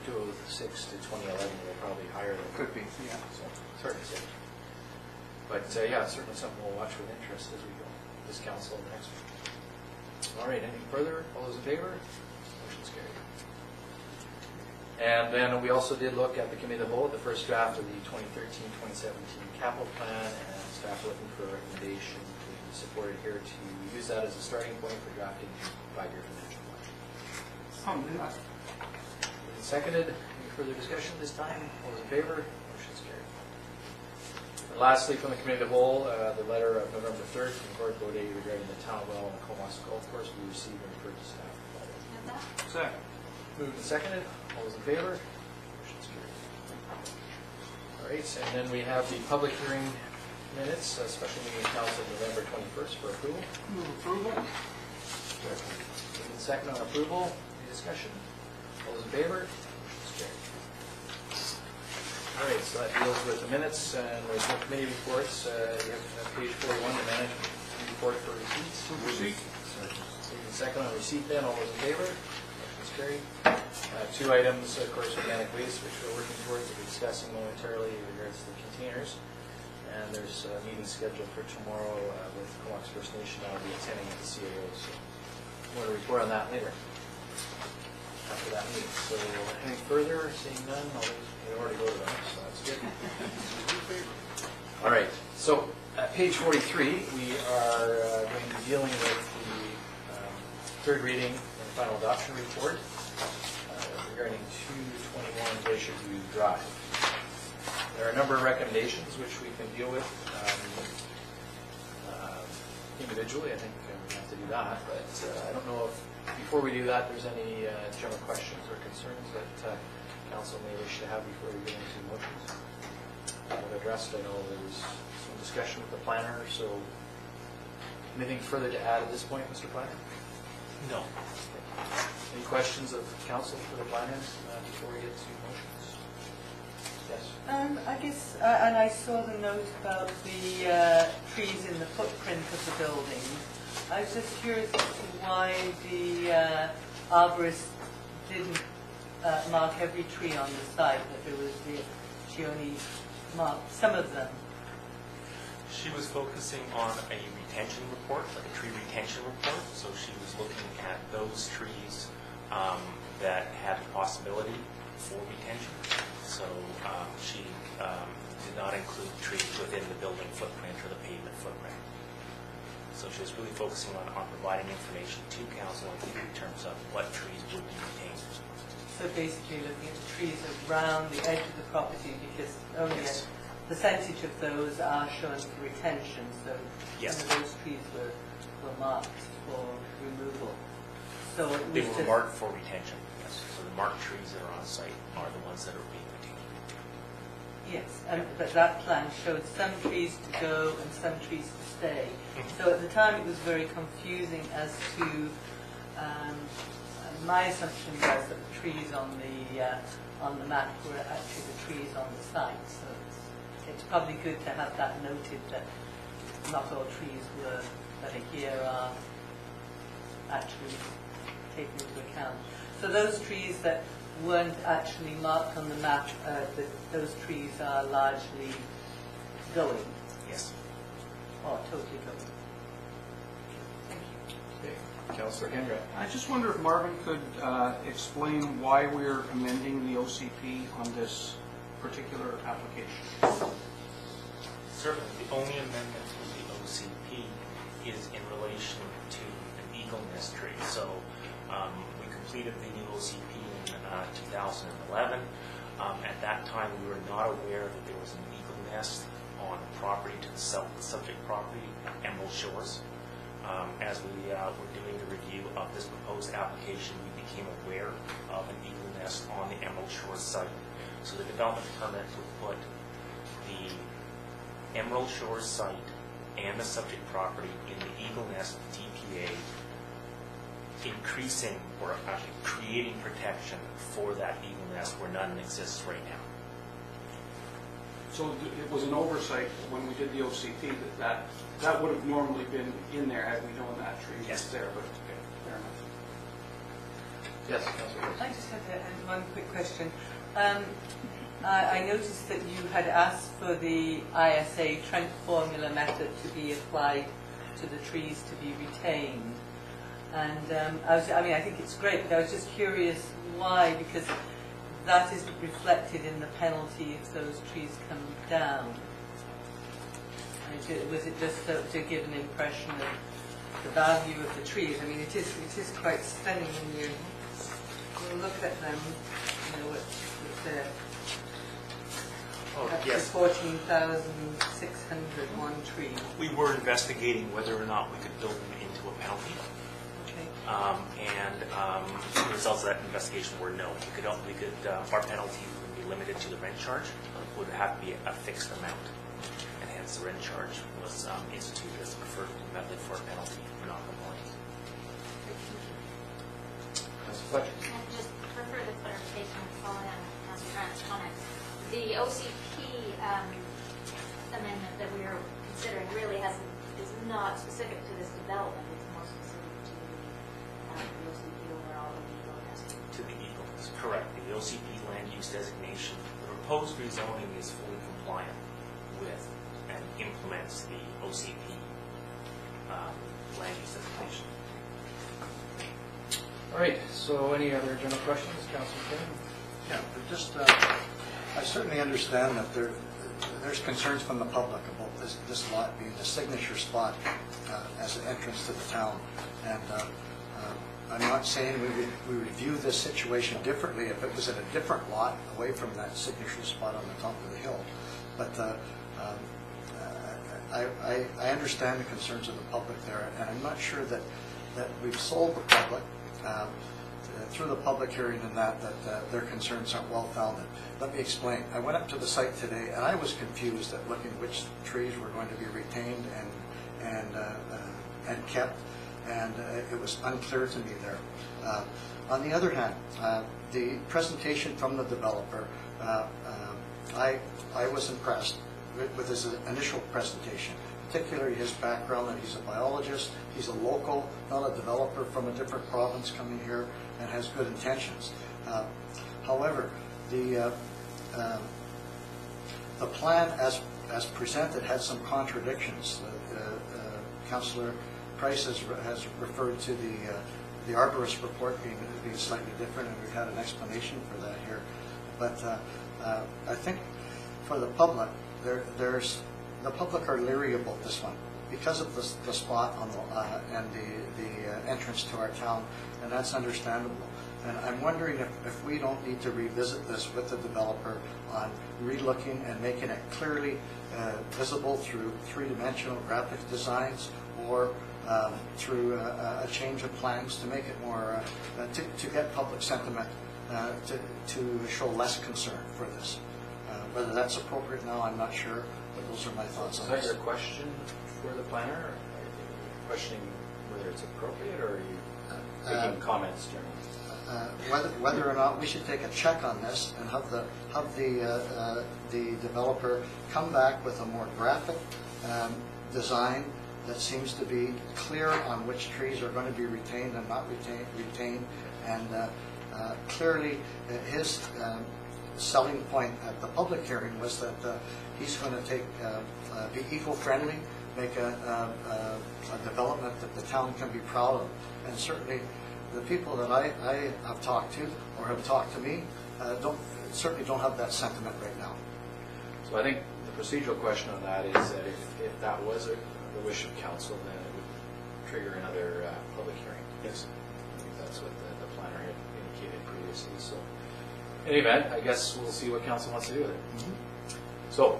2006 to 2011 were probably higher than. Could be, yeah. So it's hard to say. But yeah, certainly something we'll watch with interest as we go this council next week. All right, anything further? All those in favor? Motion's carried. And then we also did look at the committee of the whole, the first draft of the 2013-2017 capital plan, and staff looking for a recommendation to be supported here to use that as a starting point for drafting the 5-year financial plan. Seconded. Any further discussion this time? All those in favor? Motion's carried. And lastly, from the committee of the whole, the letter of November 3rd from Gord Baudet regarding the town well and Comox Golf Course we received and referred to staff. Second. Moved and seconded. All those in favor? Motion's carried. All right, and then we have the public hearing minutes, special meeting of council November 21st for approval. Move approval. Moved and second on approval. Any discussion? All those in favor? Motion's carried. All right, so that deals with the minutes and there's no committee reports. You have page 41, the management report for receipts. Receipt. Moved and second on receipt then. All those in favor? Motion's carried. Two items, of course, organic waste, which we're working towards, we'll be discussing momentarily in regards to the containers. And there's a meeting scheduled for tomorrow with Comox First Nation. I'll be attending at the CAO, so more to report on that later. After that meeting. So anything further, seeing none, we already voted on it, so that's good. All right, so at page 43, we are going to be dealing with the third reading and final adoption report regarding 221 Glacier View Drive. There are a number of recommendations which we can deal with individually. I think we have to do that, but I don't know if, before we do that, there's any general questions or concerns that council may wish to have before we get into motions. I've addressed, I know there's some discussion with the planner, so anything further to add at this point, Mr. Planner? No. Any questions of council for the planner before we get to motions? Yes. I guess, and I saw the note about the trees in the footprint of the building. I was just curious as to why the arborist didn't mark every tree on the site, that there was she only marked some of them. She was focusing on a retention report, like a tree retention report. So she was looking at those trees that had the possibility for retention. So she did not include trees within the building footprint or the pavement footprint. So she was really focusing on providing information to council in terms of what trees would be retained. So basically looking at the trees around the edge of the property, because only Yes. a percentage of those are shown for retention, so Yes. some of those trees were marked for removal. So it They was were just, marked for retention, yes. So the marked trees that are on site are the ones that are being retained. yes, but that plan showed some trees to go and some trees to stay. So at the time it was very confusing as to, my assumption was that the trees on the map were actually the trees on the site. So it's probably good to have that noted, that not all trees that are here are actually taken into account. So those trees that weren't actually marked on the map, those trees are largely going, Yes. or totally going. Thank you. Okay. Councillor Hendra. I just wonder if Marvin could explain why we're amending the OCP on this particular application. Certainly, the only amendment to the OCP is in relation to an eagle nest tree. So we completed the new OCP in 2011. At that time, we were not aware that there was an eagle nest on property to the south of the subject property, Emerald Shores. As we were doing the review of this proposed application, we became aware of an eagle nest on the Emerald Shores site. So the development permit would put the Emerald Shores site and the subject property in the Eagle Nest DPA, increasing or actually creating protection for that Eagle Nest where none exists right now. So it was an oversight when we did the OCP that would have normally been in there had we known that tree was Yes. there, but okay, fair enough. Yes, Councillor. I just had one quick question. I noticed that you had asked for the ISA Trent formula method to be applied to the trees to be retained. And I think it's great, but I was just curious why, because that is reflected in the penalty if those trees come down. Was it just to give an impression of the value of the trees? I mean, it is quite stunning when you look at them, what's there. Oh, Up to yes. 14,600 one tree. We were investigating whether or not we could build them into a penalty. Okay. The results of that investigation were no. Our penalty would be limited to the rent charge. It would have to be a fixed amount. And hence the rent charge was instituted as a preferred method for a penalty for non-compliance. Councillor Fletcher. And just for further clarification, following on Councillor Grant's comments, the OCP amendment that we are considering really is not specific to this development. It's more specific to the OCP overall and the Eagle Nest. To the Eagle Nest, correct. The OCP land use designation, the proposed rezoning is fully compliant with and implements the OCP land use designation. All right, so any other general questions, Councilor King? Yeah, but just, I certainly understand that there's concerns from the public about this lot being the signature spot as an entrance to the town. And I'm not saying we would view this situation differently if it was in a different lot away from that signature spot on the top of the hill. But I understand the concerns of the public there, and I'm not sure that we've sold the public through the public hearing and that their concerns aren't well founded. Let me explain. I went up to the site today and I was confused at looking which trees were going to be retained and kept, and it was unclear to me there. On the other hand, the presentation from the developer, I was impressed with his initial presentation, particularly his background, that he's a biologist, he's a local, not a developer from a different province coming here, and has good intentions. However, the plan as presented had some contradictions. Councillor Price has referred to the arborist report being slightly different, and we've had an explanation for that here. But I think for the public, the public are leery about this one because of the spot on and the entrance to our town, and that's understandable. And I'm wondering if we don't need to revisit this with the developer on relooking and making it clearly visible through three-dimensional graphic designs, or through a change of plans to make it more, to get public sentiment to show less concern for this. Whether that's appropriate now, I'm not sure, but those are my thoughts on Is that this. your question for the planner? Are you questioning whether it's appropriate, or are you making comments during? Whether or not we should take a check on this and have the developer come back with a more graphic design that seems to be clear on which trees are going to be retained and not retained, and clearly his selling point at the public hearing was that he's going to be eco-friendly, make a development that the town can be proud of, and certainly the people that I have talked to or have talked to me certainly don't have that sentiment right now. So I think the procedural question on that is that if that was the wish of council, then it would trigger another public hearing. Yes. I think that's what the planner had indicated previously. So in any event, I guess we'll see what council wants to do with it. So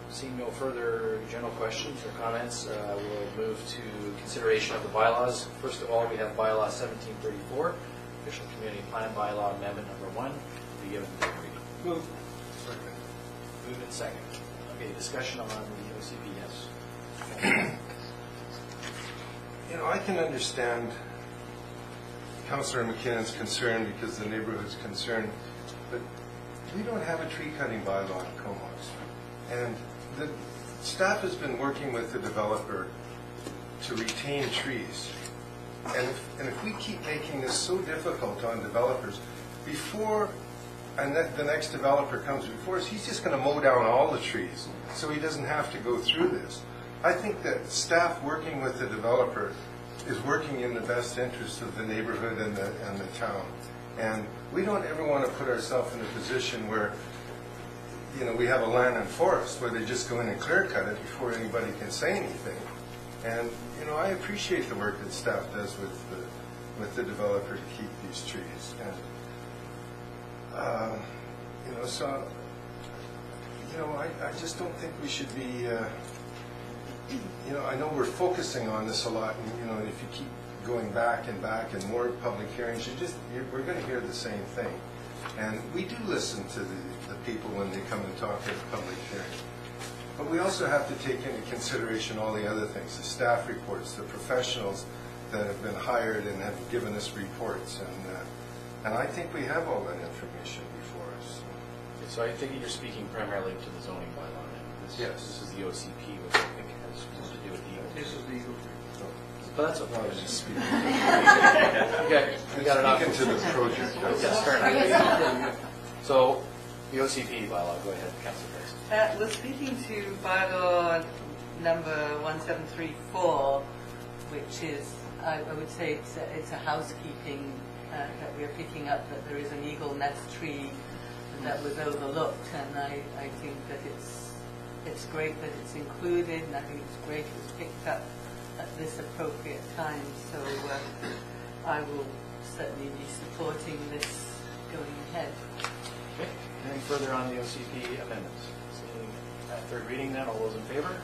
seeing no further general questions or comments, we'll move to consideration of the bylaws. First of all, we have bylaw 1734, official community plan bylaw amendment number 1, to be given to reading. Move. Move in second. Okay, discussion on the OCP, yes. You know, I can understand Councillor McKinnon's concern because the neighborhood's concerned, but we don't have a tree cutting bylaw in Comox. And the staff has been working with the developer to retain trees. And if we keep making this so difficult on developers, before the next developer comes before us, he's just going to mow down all the trees so he doesn't have to go through this. I think that staff working with the developer is working in the best interest of the neighborhood and the town. And we don't ever want to put ourselves in a position where, you know, we have a land and forest where they just go in and clear cut it before anybody can say anything. And, you know, I appreciate the work that staff does with the developer to keep these trees. And, you know, so, you know, I just don't think we should be, you know, I know we're focusing on this a lot, and, you know, if you keep going back and more public hearings, we're going to hear the same thing. And we do listen to the people when they come and talk at the public hearing. But we also have to take into consideration all the other things, the staff reports, the professionals that have been hired and have given us reports. And I think we have all that information before us. So I think you're speaking primarily to the zoning bylaw now. Yes. This is the OCP, which I think has more to do with the... This is the But that's okay. I was just speaking. We got an Speaking to the project. Yes, fair. So, the OCP bylaw, go ahead, Councilor Price. We're speaking to bylaw number 1734, which is I would say it's a housekeeping that we are picking up, that there is an eagle nest tree that was overlooked, and I think that it's great that it's included, and I think it's great it was picked up at this appropriate time. So I will certainly be supporting this going ahead. Okay. Anything further on the OCP amendments? Seeing third reading then, all those in favor?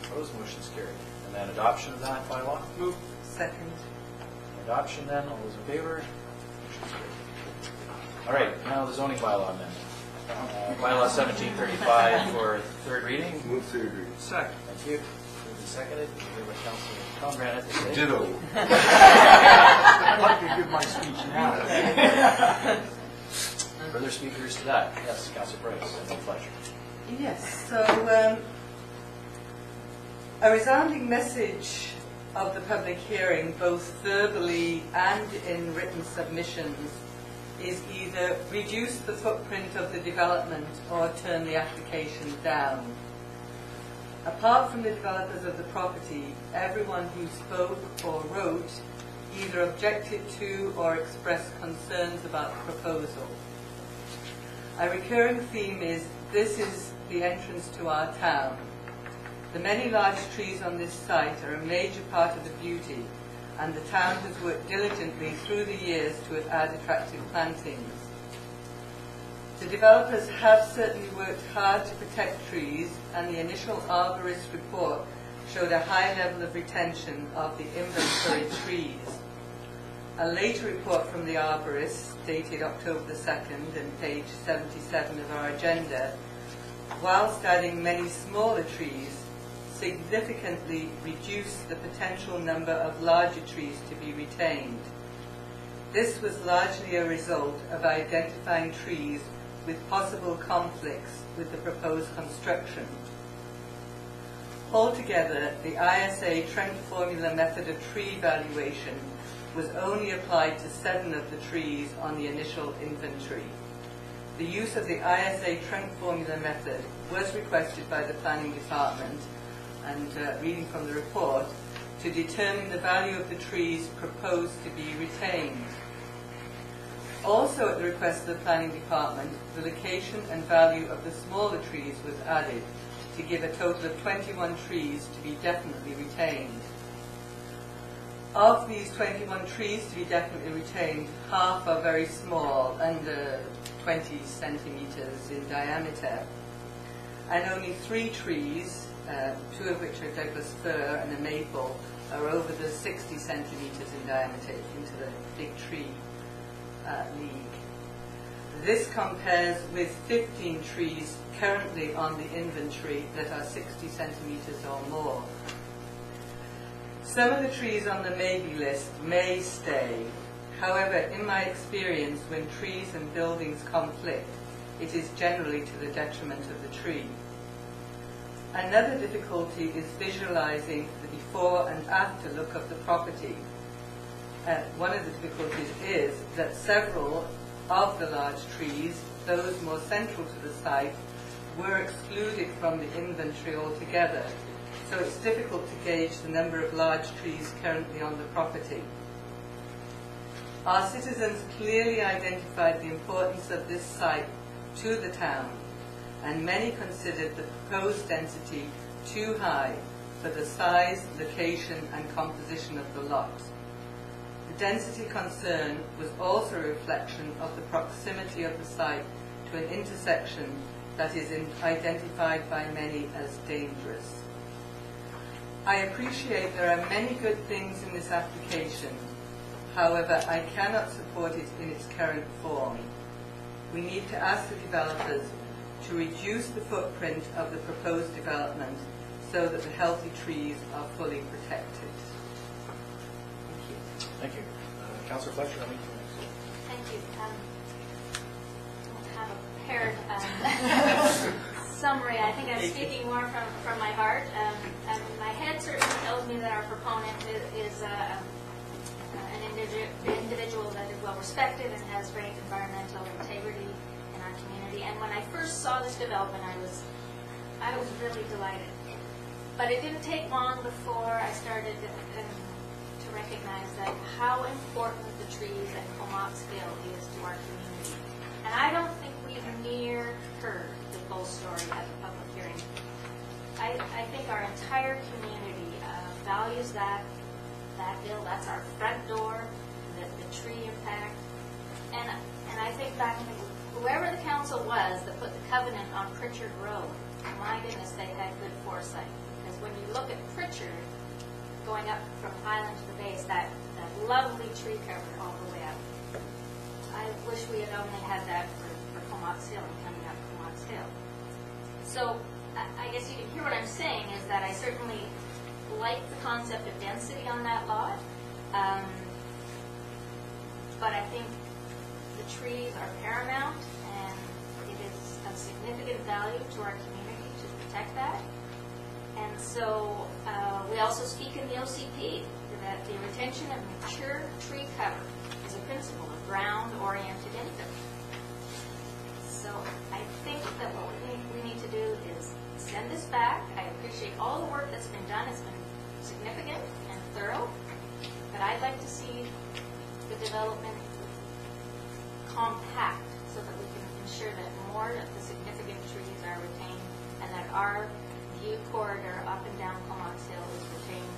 Opposed, motion's carried. And then adoption of that bylaw? Move. Second. Adoption then, all those in favor? Motion's carried. All right, now the zoning bylaw amendment. Bylaw 1735 for third reading. Move third reading. Second. Thank you. Moved and seconded. We'll hear what Councilor Conrad has to say. Ditto. I'd like to give my speech now. Further speakers to that? Yes, Councilor Price, and then Fletcher. Yes, so a resounding message of the public hearing, both verbally and in written submissions, is either reduce the footprint of the development or turn the application down. Apart from the developers of the property, everyone who spoke or wrote either objected to or expressed concerns about the proposal. A recurring theme is, this is the entrance to our town. The many large trees on this site are a major part of the beauty, and the town has worked diligently through the years to add attractive plantings. The developers have certainly worked hard to protect trees, and the initial arborist report showed a high level of retention of the inventory trees. A later report from the arborist, dated October the 2nd and page 77 of our agenda, whilst adding many smaller trees, significantly reduced the potential number of larger trees to be retained. This was largely a result of identifying trees with possible conflicts with the proposed construction. Altogether, the ISA Trent formula method of tree valuation was only applied to 7 of the trees on the initial inventory. The use of the ISA Trent formula method was requested by the planning department, and reading from the report, to determine the value of the trees proposed to be retained. Also at the request of the planning department, the location and value of the smaller trees was added to give a total of 21 trees to be definitely retained. Of these 21 trees to be definitely retained, half are very small, under 20 centimeters in diameter, and only 3 trees, 2 of which are Douglas fir and a maple, are over the 60 centimeters in diameter into the big tree league. This compares with 15 trees currently on the inventory that are 60 centimeters or more. Some of the trees on the maybe list may stay. However, in my experience, when trees and buildings conflict, it is generally to the detriment of the tree. Another difficulty is visualizing the before and after look of the property. One of the difficulties is that several of the large trees, those more central to the site, were excluded from the inventory altogether. So it's difficult to gauge the number of large trees currently on the property. Our citizens clearly identified the importance of this site to the town, and many considered the proposed density too high for the size, location, and composition of the lot. The density concern was also a reflection of the proximity of the site to an intersection that is identified by many as dangerous. I appreciate there are many good things in this application. However, I cannot support it in its current form. We need to ask the developers to reduce the footprint of the proposed development so that the healthy trees are fully protected. Thank you. Thank you. Councillor Fletcher, Thank you. I have a paired summary. I think I'm speaking more from my heart. And my head certainly tells me that our proponent is an individual that is well respected and has great environmental integrity in our community. And when I first saw this development, I was really delighted. But it didn't take long before I started recognize that how important the trees at Comoxville is to our community. And I don't think we've near heard the full story at the public hearing. I think our entire community values that bill. That's our front door, the tree impact. And I think back to whoever the council was that put the covenant on Pritchard Road, my goodness, they had good foresight. Because when you look at Pritchard, going up from Highland to the base, that lovely tree cover all the way up. I wish we had only had that for Comox Hill and coming up Comox Hill. So I guess you can hear what I'm saying is that I certainly like the concept of density on that lot. But I think the trees are paramount, and it is of significant value to our community to protect that. And so we also speak in the OCP that the retention of mature tree cover is a principle of ground-oriented infill. So I think that what we need to do is send this back. I appreciate all the work that's been done. It's been significant and thorough. But I'd like to see the development compact so that we can ensure that more of the significant trees are retained and that our view corridor up and down Comox Hill is retained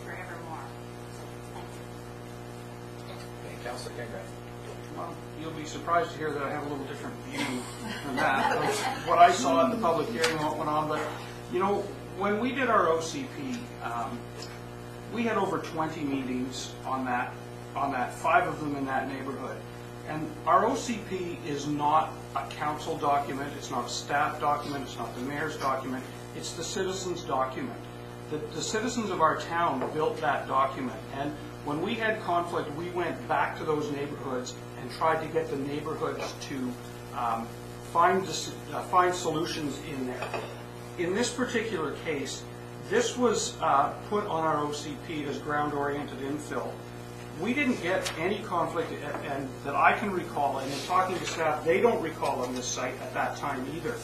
forevermore. So, thank you. Okay, Councilor Kingrad. Well, you'll be surprised to hear that I have a little different view than that. That's what I saw at the public hearing and what went on. But, you know, when we did our OCP, we had over 20 meetings on that, 5 of them in that neighborhood. And our OCP is not a council document, it's not a staff document, it's not the mayor's document, it's the citizens' document. The citizens of our town built that document, and when we had conflict, we went back to those neighborhoods and tried to get the neighborhoods to find solutions in there. In this particular case, this was put on our OCP as ground-oriented infill. We didn't get any conflict, and that I can recall, and in talking to staff, they don't recall on this site at that time either.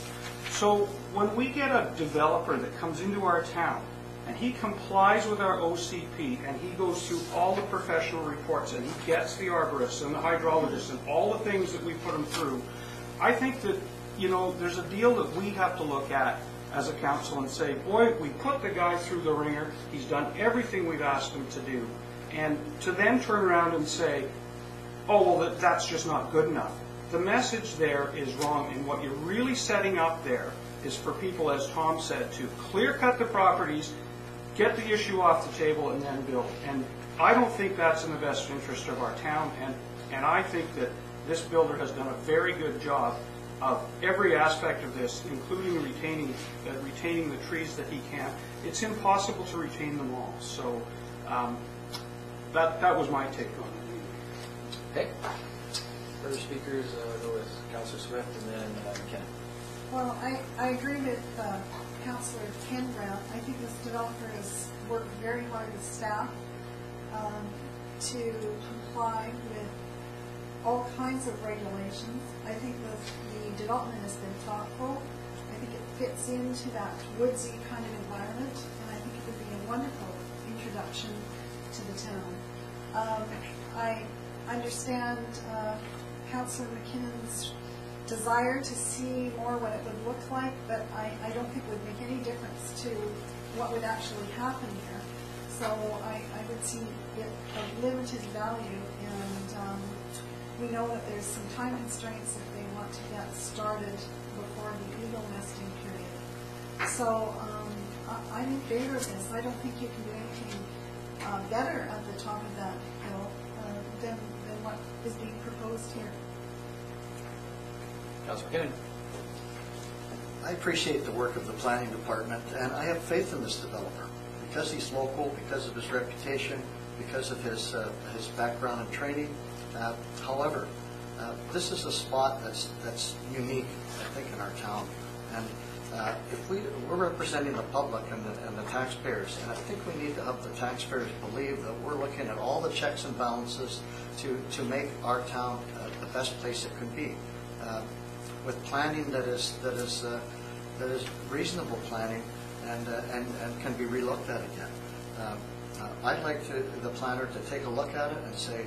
So when we get a developer that comes into our town, and he complies with our OCP, and he goes through all the professional reports, and he gets the arborists and the hydrologists and all the things that we put him through, I think that, you know, there's a deal that we have to look at as a council and say, boy, we put the guy through the ringer, he's done everything we've asked him to do. And to then turn around and say, oh, well, that's just not good enough. The message there is wrong, and what you're really setting up there is for people, as Tom said, to clear-cut the properties, get the issue off the table, and then build. And I don't think that's in the best interest of our town, and I think that this builder has done a very good job of every aspect of this, including retaining the trees that he can. It's impossible to retain them all. So that was my take on it. Okay. Further speakers, go with Councilor Swift and then McKinnon. Well, I agree with Councillor Kingrad. I think this developer has worked very hard with staff to comply with all kinds of regulations. I think the development has been thoughtful. I think it fits into that woodsy kind of environment, and I think it would be a wonderful introduction to the town. I understand Councillor McKinnon's desire to see more what it would look like, but I don't think it would make any difference to what would actually happen here. So I would see it of limited value, and we know that there's some time constraints if they want to get started before the eagle nesting period. So I'm in favor of this. I don't think you can do anything better at the top of that hill than what is being proposed here. Councilor McKinnon. I appreciate the work of the planning department, and I have faith in this developer because he's local, because of his reputation, because of his background and training. However, this is a spot that's unique, I think, in our town, and if we're representing the public and the taxpayers, and I think we need to have the taxpayers believe that we're looking at all the checks and balances to make our town the best place it can be, with planning that is reasonable planning and can be relooked at again. I'd like the planner to take a look at it and say,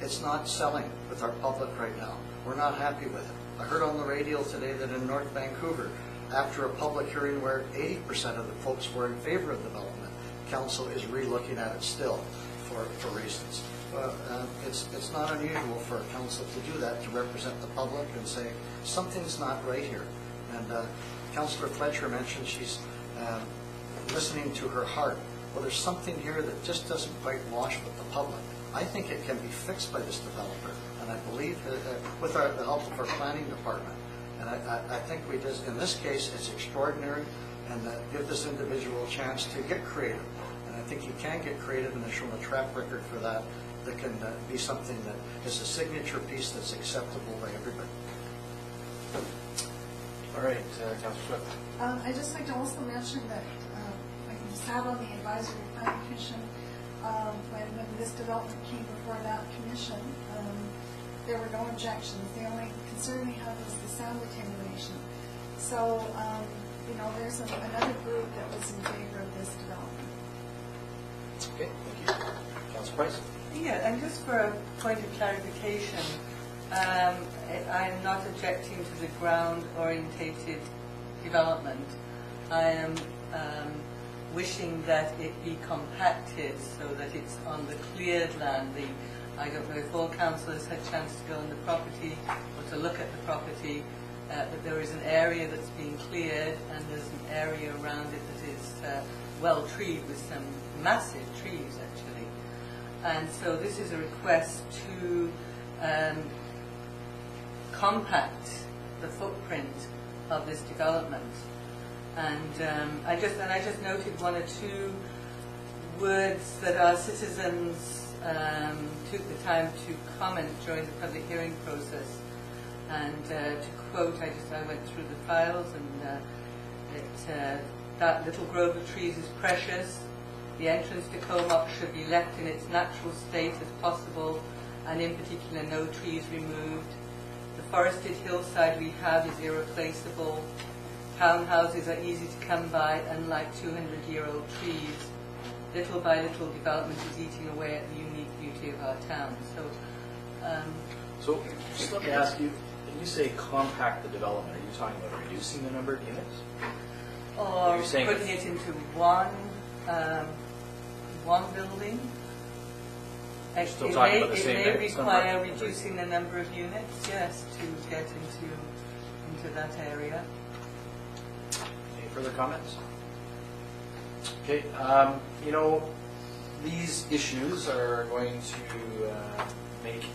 it's not selling with our public right now. We're not happy with it. I heard on the radio today that in North Vancouver, after a public hearing where 80% of the folks were in favor of development, council is re-looking at it still for reasons. It's not unusual for a council to do that, to represent the public and say, something's not right here. And Councillor Fletcher mentioned she's listening to her heart. Well, there's something here that just doesn't quite wash with the public. I think it can be fixed by this developer, and I believe with the help of our planning department. And I think we just, in this case, it's extraordinary, and give this individual a chance to get creative. And I think he can get creative and has shown a track record for that can be something that is a signature piece that's acceptable by everybody. All right, Councillor Swift. I'd just like to also mention that I sat on the advisory planning commission when this development came before that commission. There were no objections. The only concern we had was the sound attenuation. So, there's another group that was in favor of this development. Okay, thank you. Councillor Price. Yeah, and just for a point of clarification, I'm not objecting to the ground-orientated development. I am wishing that it be compacted so that it's on the cleared land. I don't know if all councillors had a chance to go on the property or to look at the property, but there is an area that's being cleared and there's an area around it that is well treed with some massive trees actually. And so this is a request to compact the footprint of this development. And I just noted one or two words that our citizens took the time to comment during the public hearing process. And to quote, I went through the files, and that little grove of trees is precious. The entrance to Comox should be left in its natural state as possible, and in particular no trees removed. The forested hillside we have is irreplaceable. Townhouses are easy to come by, unlike 200-year-old trees. Little by little, development is eating away at the unique beauty of our town. So, just let me ask you, when you say compact the development, are you talking about reducing the number of units? Or You're saying putting it into one building? Still talking about the same It may mix require number? reducing the number of units, yes, to get into that area. Any further comments? Okay, these issues are going to make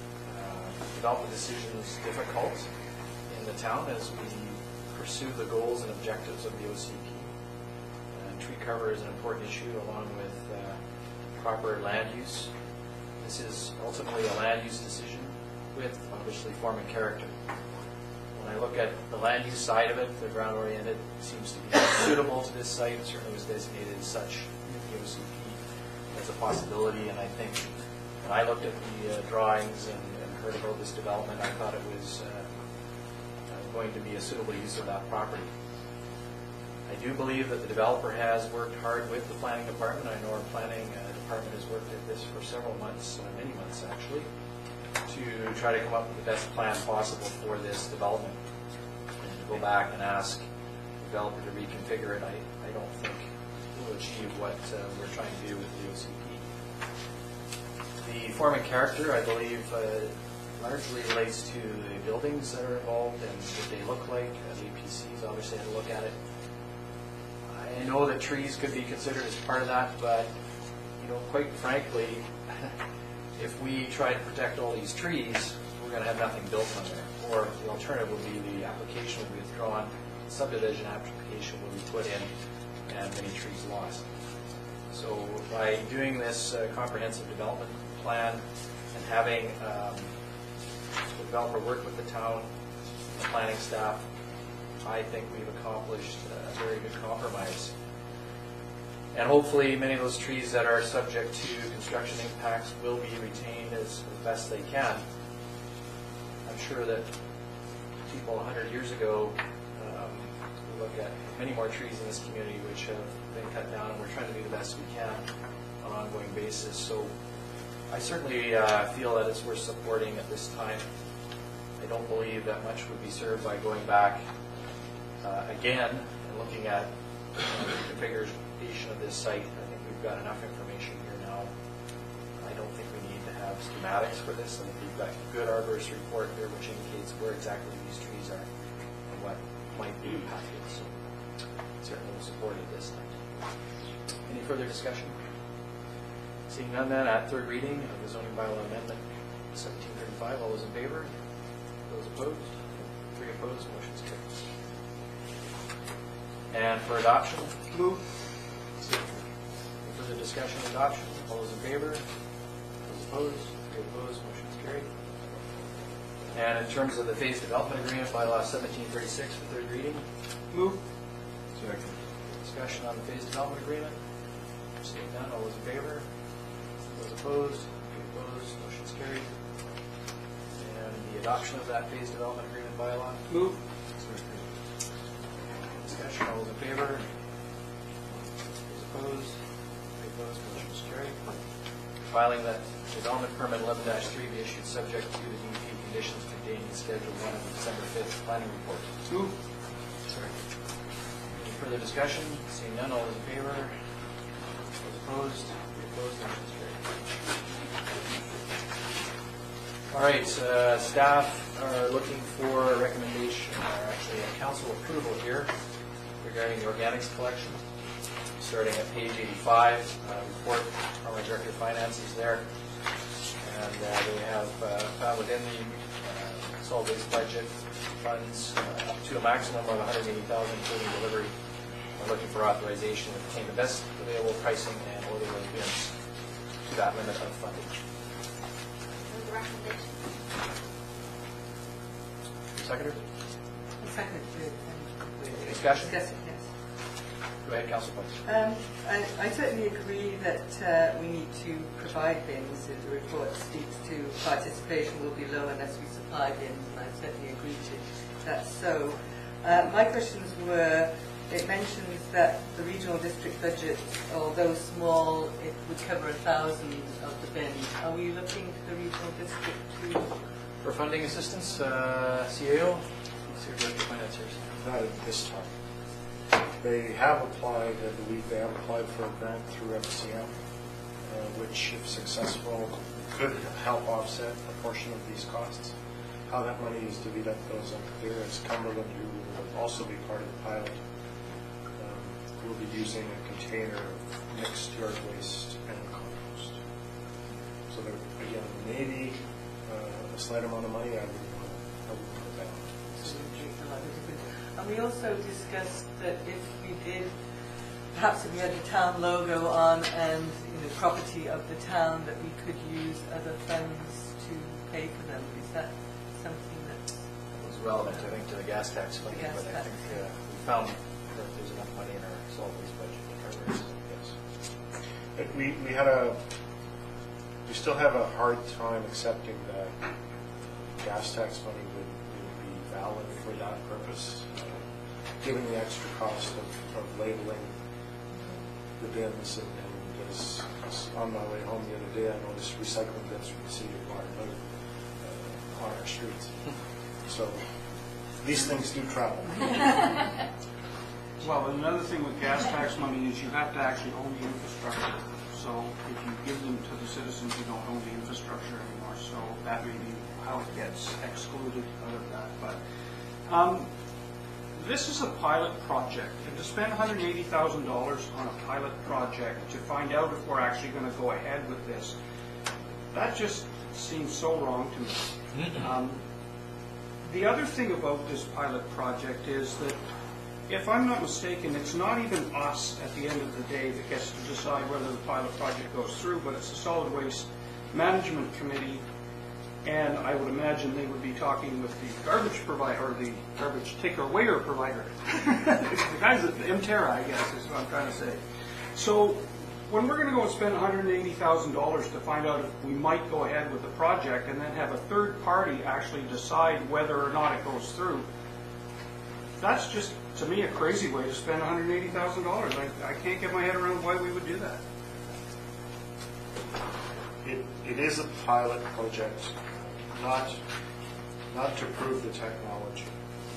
development decisions difficult in the town as we pursue the goals and objectives of the OCP. Tree cover is an important issue along with proper land use. This is ultimately a land use decision with obviously form and character. When I look at the land use side of it, the ground-oriented seems to be suitable to this site. It certainly was designated as such in the OCP as a possibility, and I think when I looked at the drawings and heard about this development, I thought it was going to be a suitable use of that property. I do believe that the developer has worked hard with the planning department. I know our planning department has worked at this for several months, many months actually, to try to come up with the best plan possible for this development. And to go back and ask the developer to reconfigure it, I don't think will achieve what we're trying to do with the OCP. The form and character, I believe, largely relates to the buildings that are involved and what they look like. The APCs obviously had to look at it. I know that trees could be considered as part of that, but quite frankly, if we try to protect all these trees, we're going to have nothing built on there. Or the alternative would be the application would be withdrawn, subdivision application will be put in, and many trees lost. So by doing this comprehensive development plan and having the developer work with the town, the planning staff, I think we've accomplished a very good compromise. And hopefully many of those trees that are subject to construction impacts will be retained as best they can. I'm sure that people 100 years ago look at many more trees in this community which have been cut down, and we're trying to do the best we can an ongoing basis. So I certainly feel that it's worth supporting at this time. I don't believe that much would be served by going back again and looking at the configuration of this site. I think we've got enough information here now. I don't think we need to have schematics for this. I think we've got a good arborist report here which indicates where exactly these trees are and what might be impacted. So certainly will support it this time. Any further discussion? Seeing none then, at third reading of the zoning bylaw amendment 1735, all those in favor? Those opposed? 3 opposed, motion's carried. And for adoption? Move. Further discussion, adoption, all those in favor? Those opposed? 3 opposed, motion's carried. And in terms of the phase development agreement, bylaw 1736 for third reading? Move. Second. Discussion on the phase development agreement? Seeing none, all those in favor? Those opposed? 3 opposed, motion's carried. And the adoption of that phase development agreement bylaw? Move. Discussion, all those in favor? Those opposed? 3 opposed, motion's carried. Filing that development permit 11-3 be issued subject to the DEP conditions contained in Schedule 1 of the December 5th planning report. Move. Any further discussion? Seeing none, all those in favor? Those opposed? 3 opposed, motion's carried. All right, staff are looking for a recommendation, or actually a council approval here regarding the organics collection. Starting at page 85, report from our Director of Finance is there. And they have found within the solid waste budget funds up to a maximum of $180,000 including delivery. We're looking for authorization to obtain the best available pricing and order those bins to that limit of funding. Move the recommendation. Seconder? Second. Discussion? Discuss it, yes. Go ahead, Councilor Points. I certainly agree that we need to provide bins. The report speaks to participation will be low unless we supply bins, and I certainly agree to that. So my questions were, it mentions that the regional district budget, although small, it would cover 1,000 of the bins. Are we looking to the regional district to... For funding assistance, CAO? Senior Director of Finance here. Not at this time. They have applied, I believe they have applied for a grant through FCM, which, if successful, could help offset a portion of these costs. How that money is divvied up goes unclear, as Cumberland, who will also be part of the pilot, will be using a container of mixed yard waste and compost. So there, again, maybe a slight amount of money, I would put that on. And we also discussed that if we did, perhaps if we had the town logo on and property of the town, that we could use other funds to pay for them. Is that something that was relevant, I think, to the gas tax funding, gas but I tax. think we found that there's enough money in our solid waste budget to cover it. Yes. We still have a hard time accepting that gas tax money would be valid for that purpose, given the extra cost of labeling the bins. And as on my way home the other day, I noticed recycling bins from the city of Waterloo on our streets. So these things do travel. Well, another thing with gas tax money is you have to actually own the infrastructure. So if you give them to the citizens, you don't own the infrastructure anymore. So that may be how it gets excluded out of that. But this is a pilot project, and to spend $180,000 on a pilot project to find out if we're actually going to go ahead with this, that just seems so wrong to me. The other thing about this pilot project is that, if I'm not mistaken, it's not even us at the end of the day that gets to decide whether the pilot project goes through, but it's the Solid Waste Management Committee, and I would imagine they would be talking with the garbage provider, or the garbage taker-waiter provider. The guys at Mterra, I guess, is what I'm trying to say. So when we're going to go and spend $180,000 to find out if we might go ahead with the project, and then have a third party actually decide whether or not it goes through, that's just, to me, a crazy way to spend $180,000. I can't get my head around why we would do that. it is a pilot project, not to prove the technology,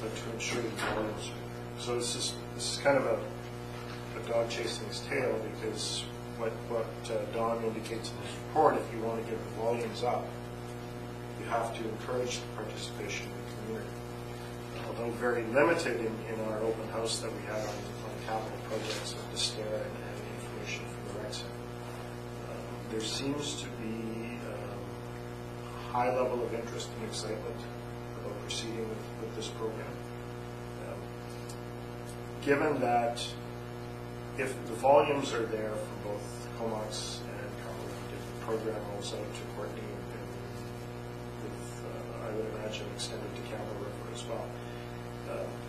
but to ensure the volumes. So this is kind of a dog chasing his tail, because what Don indicates in his report, if you want to get the volumes up, you have to encourage the participation of the community. Although very limited in our open house that we had on capital projects with the STAIR and the information from the rec center, there seems to be a high level of interest and excitement about proceeding with this program. Given that if the volumes are there for both Comox and Cumberland, if the program rolls out to Courtney and with, I would imagine, extended to Campbell River as well,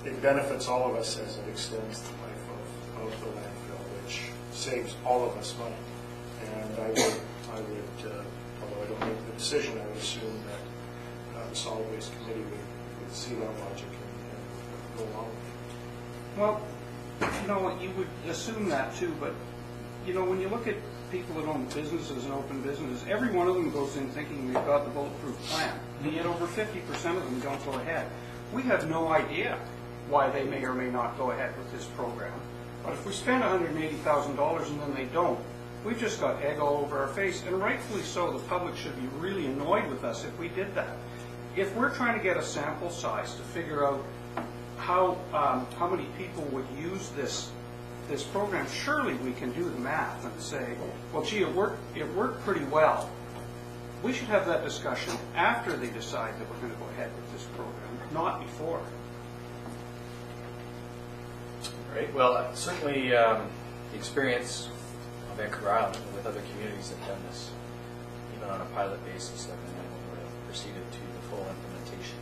it benefits all of us as it extends the life of the landfill, which saves all of us money. And I would, although I don't make the decision, I would assume that the Solid Waste Committee would see that logic and go along with it. Well, you know, you would assume that too, but, you know, when you look at people that own businesses and open businesses, every one of them goes in thinking they've got the bulletproof plan, and yet over 50% of them don't go ahead. We have no idea why they may or may not go ahead with this program. But if we spend $180,000 and then they don't, we've just got egg all over our face, and rightfully so. The public should be really annoyed with us if we did that. If we're trying to get a sample size to figure out how many people would use this program, surely we can do the math and say, well, gee, it worked pretty well. We should have that discussion after they decide that we're going to go ahead with this program, not before. Right. Well, certainly the experience of Vancouver Island with other communities that have done this, even on a pilot basis, that would have proceeded to the full implementation.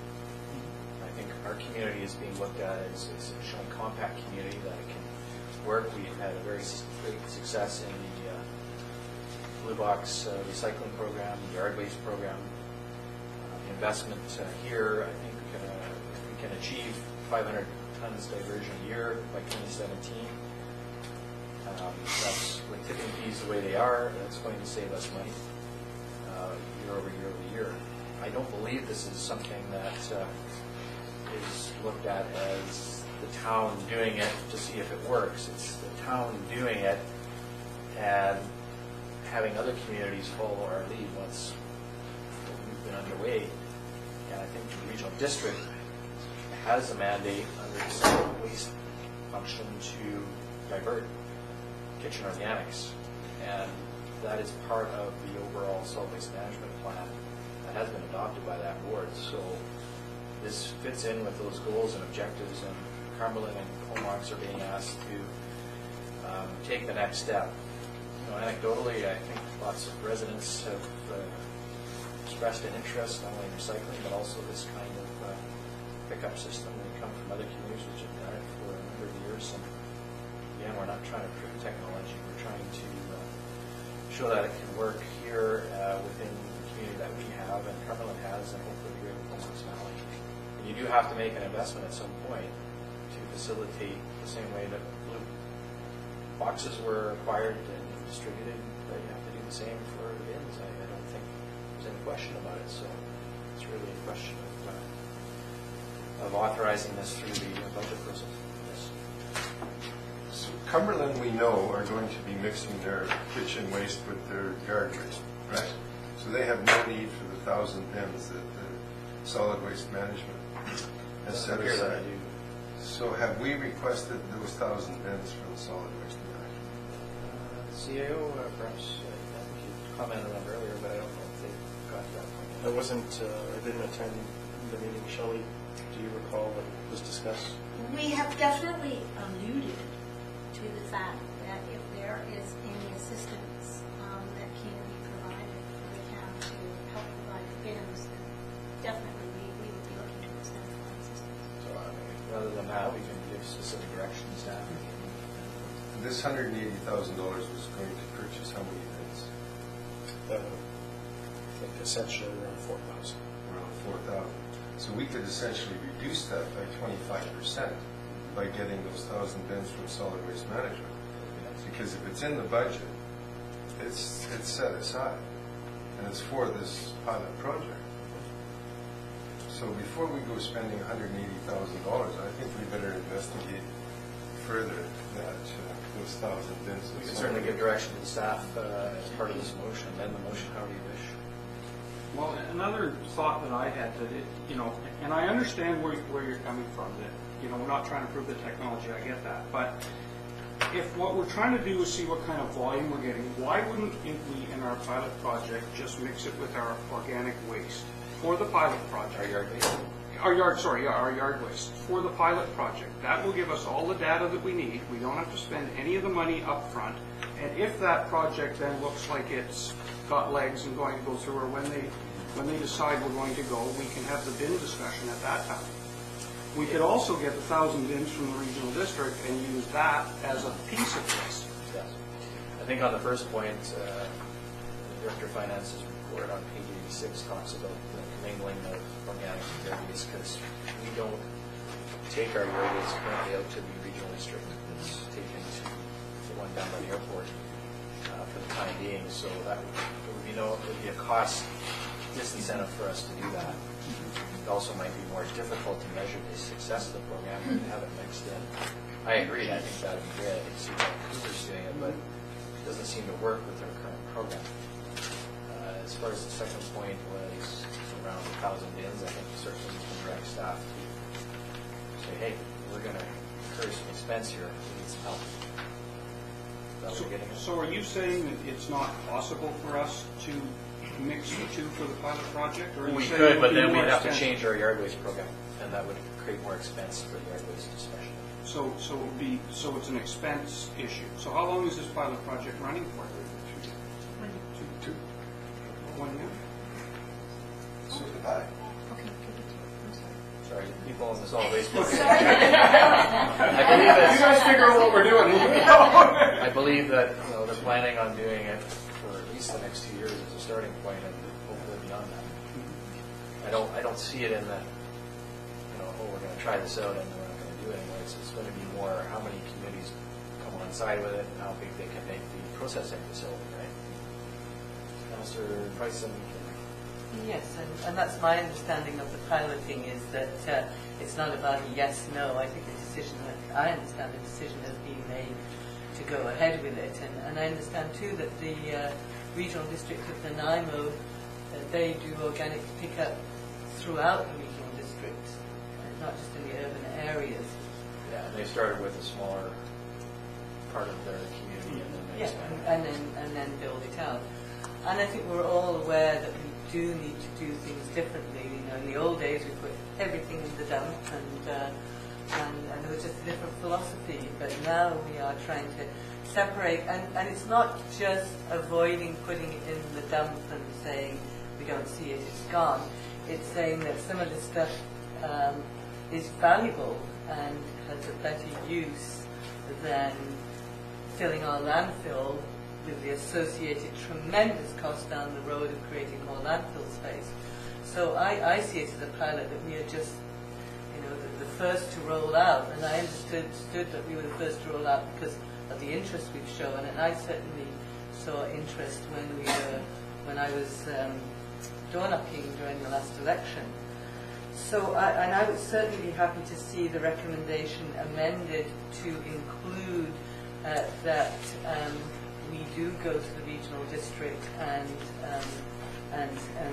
I think our community is being looked at as a showing compact community that it can work. We've had a very great success in the Blue Box recycling program, the yard waste program. The investment here, I think if we can achieve 500 tons diversion a year by 2017, that's with tipping fees the way they are, that's going to save us money year over year over year. I don't believe this is something that is looked at as the town doing it to see if it works. It's the town doing it and having other communities follow our lead once we've been underway. And I think the regional district has a mandate under the solid waste function to divert kitchen organics. And that is part of the overall solid waste management plan that has been adopted by that board. So this fits in with those goals and objectives, and Cumberland and Comox are being asked to take the next step. You know, anecdotally, I think lots of residents have expressed an interest not only in recycling but also this kind of pickup system. They come from other communities which have done it for a number of years. And again, we're not trying to prove technology. We're trying to show that it can work here within the community that we have and Cumberland has, and hopefully the greater Comox Valley. And you do have to make an investment at some point to facilitate the same way that blue boxes were acquired and distributed, but you have to do the same for the bins. I don't think there's any question about it. So it's really a question of authorizing this through the budget process. Yes. So Cumberland, we know, are going to be mixing their kitchen waste with their yard waste, right? So they have no need for the 1,000 bins that the solid waste management has set aside. So have we requested those 1,000 bins from the solid waste management? CAO, perhaps, I think you commented on it earlier, but I don't know if they got to that point. I didn't attend the meeting. Shelley, do you recall what was discussed? We have definitely alluded to the fact that if there is any assistance that can be provided for the town to help provide bins, then definitely we would be looking to extend the assistance. So rather than that, we can give specific directions to staff. This $180,000 was going to purchase how many bins? I think essentially around 4,000. Around 4,000. So we could essentially reduce that by 25% by getting those 1,000 bins from solid waste management. Because if it's in the budget, it's set aside. and it's for this pilot project. So before we go spending $180,000, I think we better investigate further that those 1,000 bins. We can certainly give direction to the staff as part of this motion, amend the motion however you wish. Well, another thought that I had that and I understand where you're coming from, that, we're not trying to improve the technology, I get that. But if what we're trying to do is see what kind of volume we're getting, why wouldn't we, in our pilot project, just mix it with our organic waste for the pilot project? Our yard waste? Our yard waste for the pilot project. That will give us all the data that we need. We don't have to spend any of the money up front. And if that project then looks like it's got legs and going to go through, or when they decide we're going to go, we can have the bin discussion at that time. We could also get 1,000 bins from the regional district and use that as a piece of this. Yes. I think on the first point, the Director of Finance's report on page 86 talks about the commingling of organic and yard waste, because we don't take our yard waste currently out to the regional district. It's taken to the one down by the airport for the time being. So that would be a cost disincentive for us to do that. It also might be more difficult to measure the success of the program and have it mixed in. I agree. I think that would be great. I think see Cooper's doing it, but it doesn't seem to work with our current program. As far as the second point was around 1,000 bins, I think certainly we can direct staff to say, hey, we're going to incur some expense here. We need some help. So are you saying that it's not possible for us to mix the two for the pilot project? Or We could, but then we'd have to change our yard waste program, and that would create more expense for yard waste especially. So it's an expense issue. So how long is this pilot project running for? 1 year? So did I. Sorry, people on the solid waste program. I believe that you guys figure out what we're doing. I believe that they're planning on doing it for at least the next 2 years as a starting point, and hopefully beyond that. I don't see it in the we're going to try this out and we're not going to do it anyway. It's going to be more how many communities come on side with it and how big they can make the processing facility, right? Councillor Price. Yes, and that's my understanding of the piloting, is that it's not about a yes/no. I think I understand the decision has been made to go ahead with it, and I understand too that the regional district of Nanaimo, they do organic pickup throughout the regional district, not just in the urban areas. Yeah, and they started with a smaller part of their community, and then they expanded. and then build it out. And I think we're all aware that we do need to do things differently. In the old days we put everything in the dump, and it was just a different philosophy. But now we are trying to separate, and it's not just avoiding putting it in the dump and saying we don't see it, it's gone. It's saying that some of the stuff is valuable and has a better use than filling our landfill with the associated tremendous cost down the road of creating more landfill space. So I see it as a pilot that we are just, the first to roll out, and I understood that we were the first to roll out because of the interest we've shown, and I certainly saw interest when I was door knocking during the last election. So I would certainly be happy to see the recommendation amended to include that we do go to the regional district and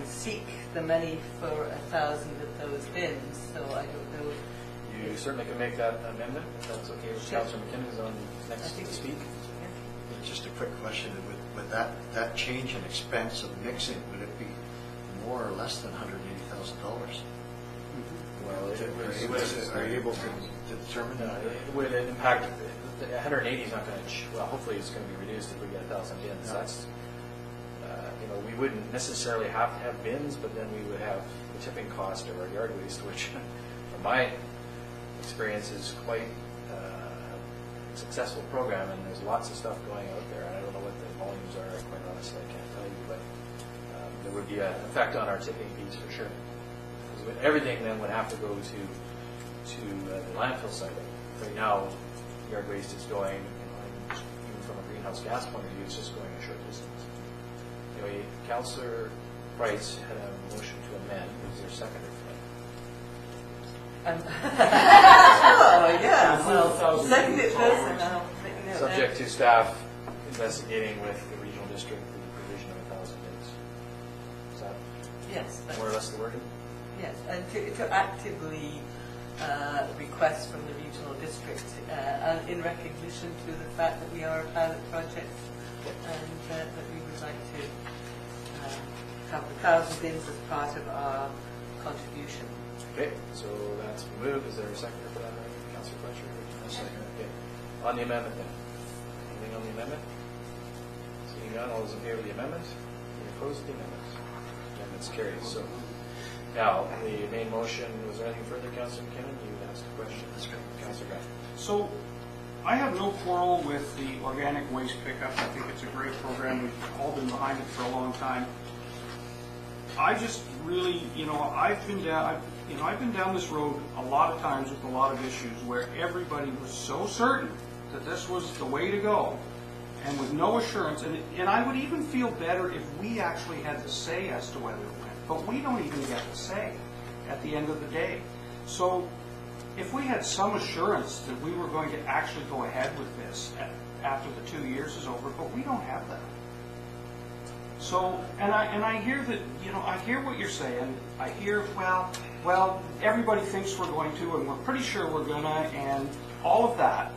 seek the money for 1,000 of those bins. So I don't know. You certainly can make that amendment, if that's okay with Sure. Councillor McKinnon, who's on next to speak. Just a quick question, would that change in expense of mixing, would it be more or less than $180,000? Well, Are you able to determine that? it would impact, the 180 is not going to, hopefully it's going to be reduced if we get 1,000 bins. That's, we wouldn't necessarily have to have bins, but then we would have the tipping cost of our yard waste, which, from my experience, is quite a successful program, and there's lots of stuff going out there. I don't know what the volumes are, quite honestly, I can't tell you, but there would be an effect on our tipping fees for sure. Because everything then would have to go to the landfill site. Right now, yard waste is going, even from a greenhouse gas point of view, it's just going a short distance. Anyway, Councillor Price had a motion to amend. Is there a seconder for that? Oh, yeah, well, second it first, and I'll let you know. Subject to staff investigating with the regional district the provision of 1,000 days. Is that Yes, more or less the wording? yes, and to actively request from the regional district, and in recognition to the fact that we are a pilot project, and that we would like to have 1,000 bins as part of our contribution. Okay, so that's been moved. Is there a seconder for that, Councillor Fletcher? A second. Okay. On the amendment then. Anything on the amendment? Seeing none, all those in favor of the amendment? Any opposed to the amendment? Amendment's carried. So now, the main motion, was there anything further, Councillor McKinnon? You asked a question. That's great. Councillor Grant. So I have no quarrel with the organic waste pickup. I think it's a great program. We've all been behind it for a long time. I just really, I've been down this road a lot of times with a lot of issues where everybody was so certain that this was the way to go, and with no assurance. And I would even feel better if we actually had the say as to whether it went. But we don't even get the say at the end of the day. So if we had some assurance that we were going to actually go ahead with this after the 2 years is over, but we don't have that. So, and I hear that, I hear what you're saying. I hear, well, everybody thinks we're going to, and we're pretty sure we're gonna, and all of that.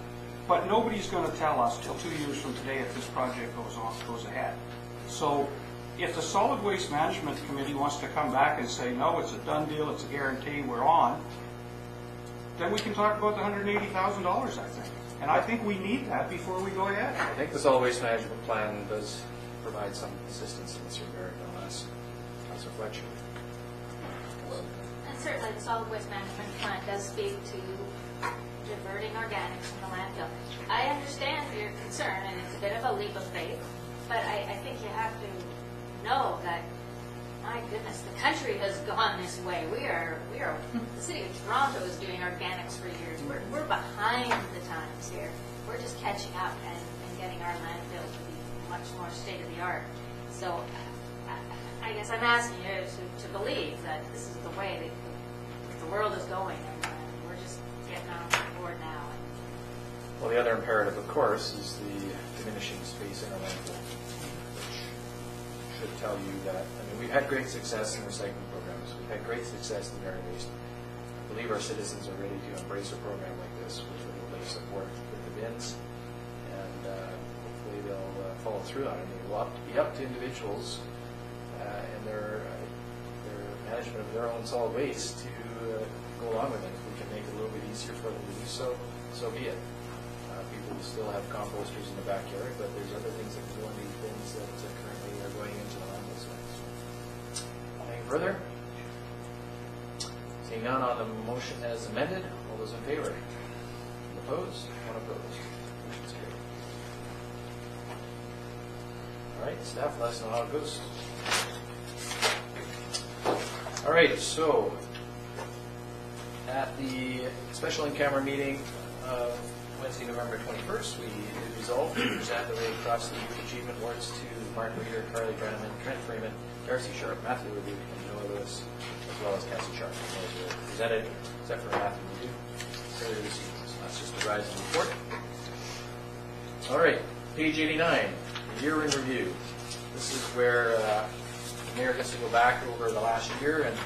But nobody's going to tell us till 2 years from today if this project goes ahead. So, if the Solid Waste Management Committee wants to come back and say, no, it's a done deal, it's a guarantee, we're on, then we can talk about the $180,000, I think. And I think we need that before we go ahead. I think the solid waste management plan does provide some assistance in this regard. I'll ask Councillor Fletcher. And certainly the solid waste management plan does speak to diverting organics from the landfill. I understand your concern, and it's a bit of a leap of faith, but I think you have to know that, my goodness, the country has gone this way. The city of Toronto is doing organics for years. We're behind the times here. We're just catching up and getting our landfill to be much more state of the art. So I guess I'm asking you to believe that this is the way that the world is going, and we're just getting on board now. Well, the other imperative, of course, is the diminishing space in our landfill, which should tell you that, we've had great success in recycling programs. We've had great success in dairy waste. I believe our citizens are ready to embrace a program like this with a little bit of support with the bins, and hopefully they'll follow through on it. It will be up to individuals and their management of their own solid waste to go along with it. If we can make it a little bit easier for them to do so, so be it. People will still have composters in the backyard, but there's other things that can go in these bins that currently are going into the landfill. Anything further? Seeing none on the motion as amended, all those in favor? Opposed? One opposed. Motion's carried. All right, staff, let us know how it goes. All right, so at the special in-camera meeting Wednesday, November 21st, we resolved to present the Ray Cross the Youth Achievement Awards to Martin Reeder, Carly Brenneman, Trent Freeman, Darcy Sharp, Matthew Leduc, and Noah Lewis, as well as Cassie Sharp. Those were presented, except for Matthew Leduc, earlier this evening. So that's just the Rising report. All right, page 89, year in review. This is where the mayor gets to go back over the last year and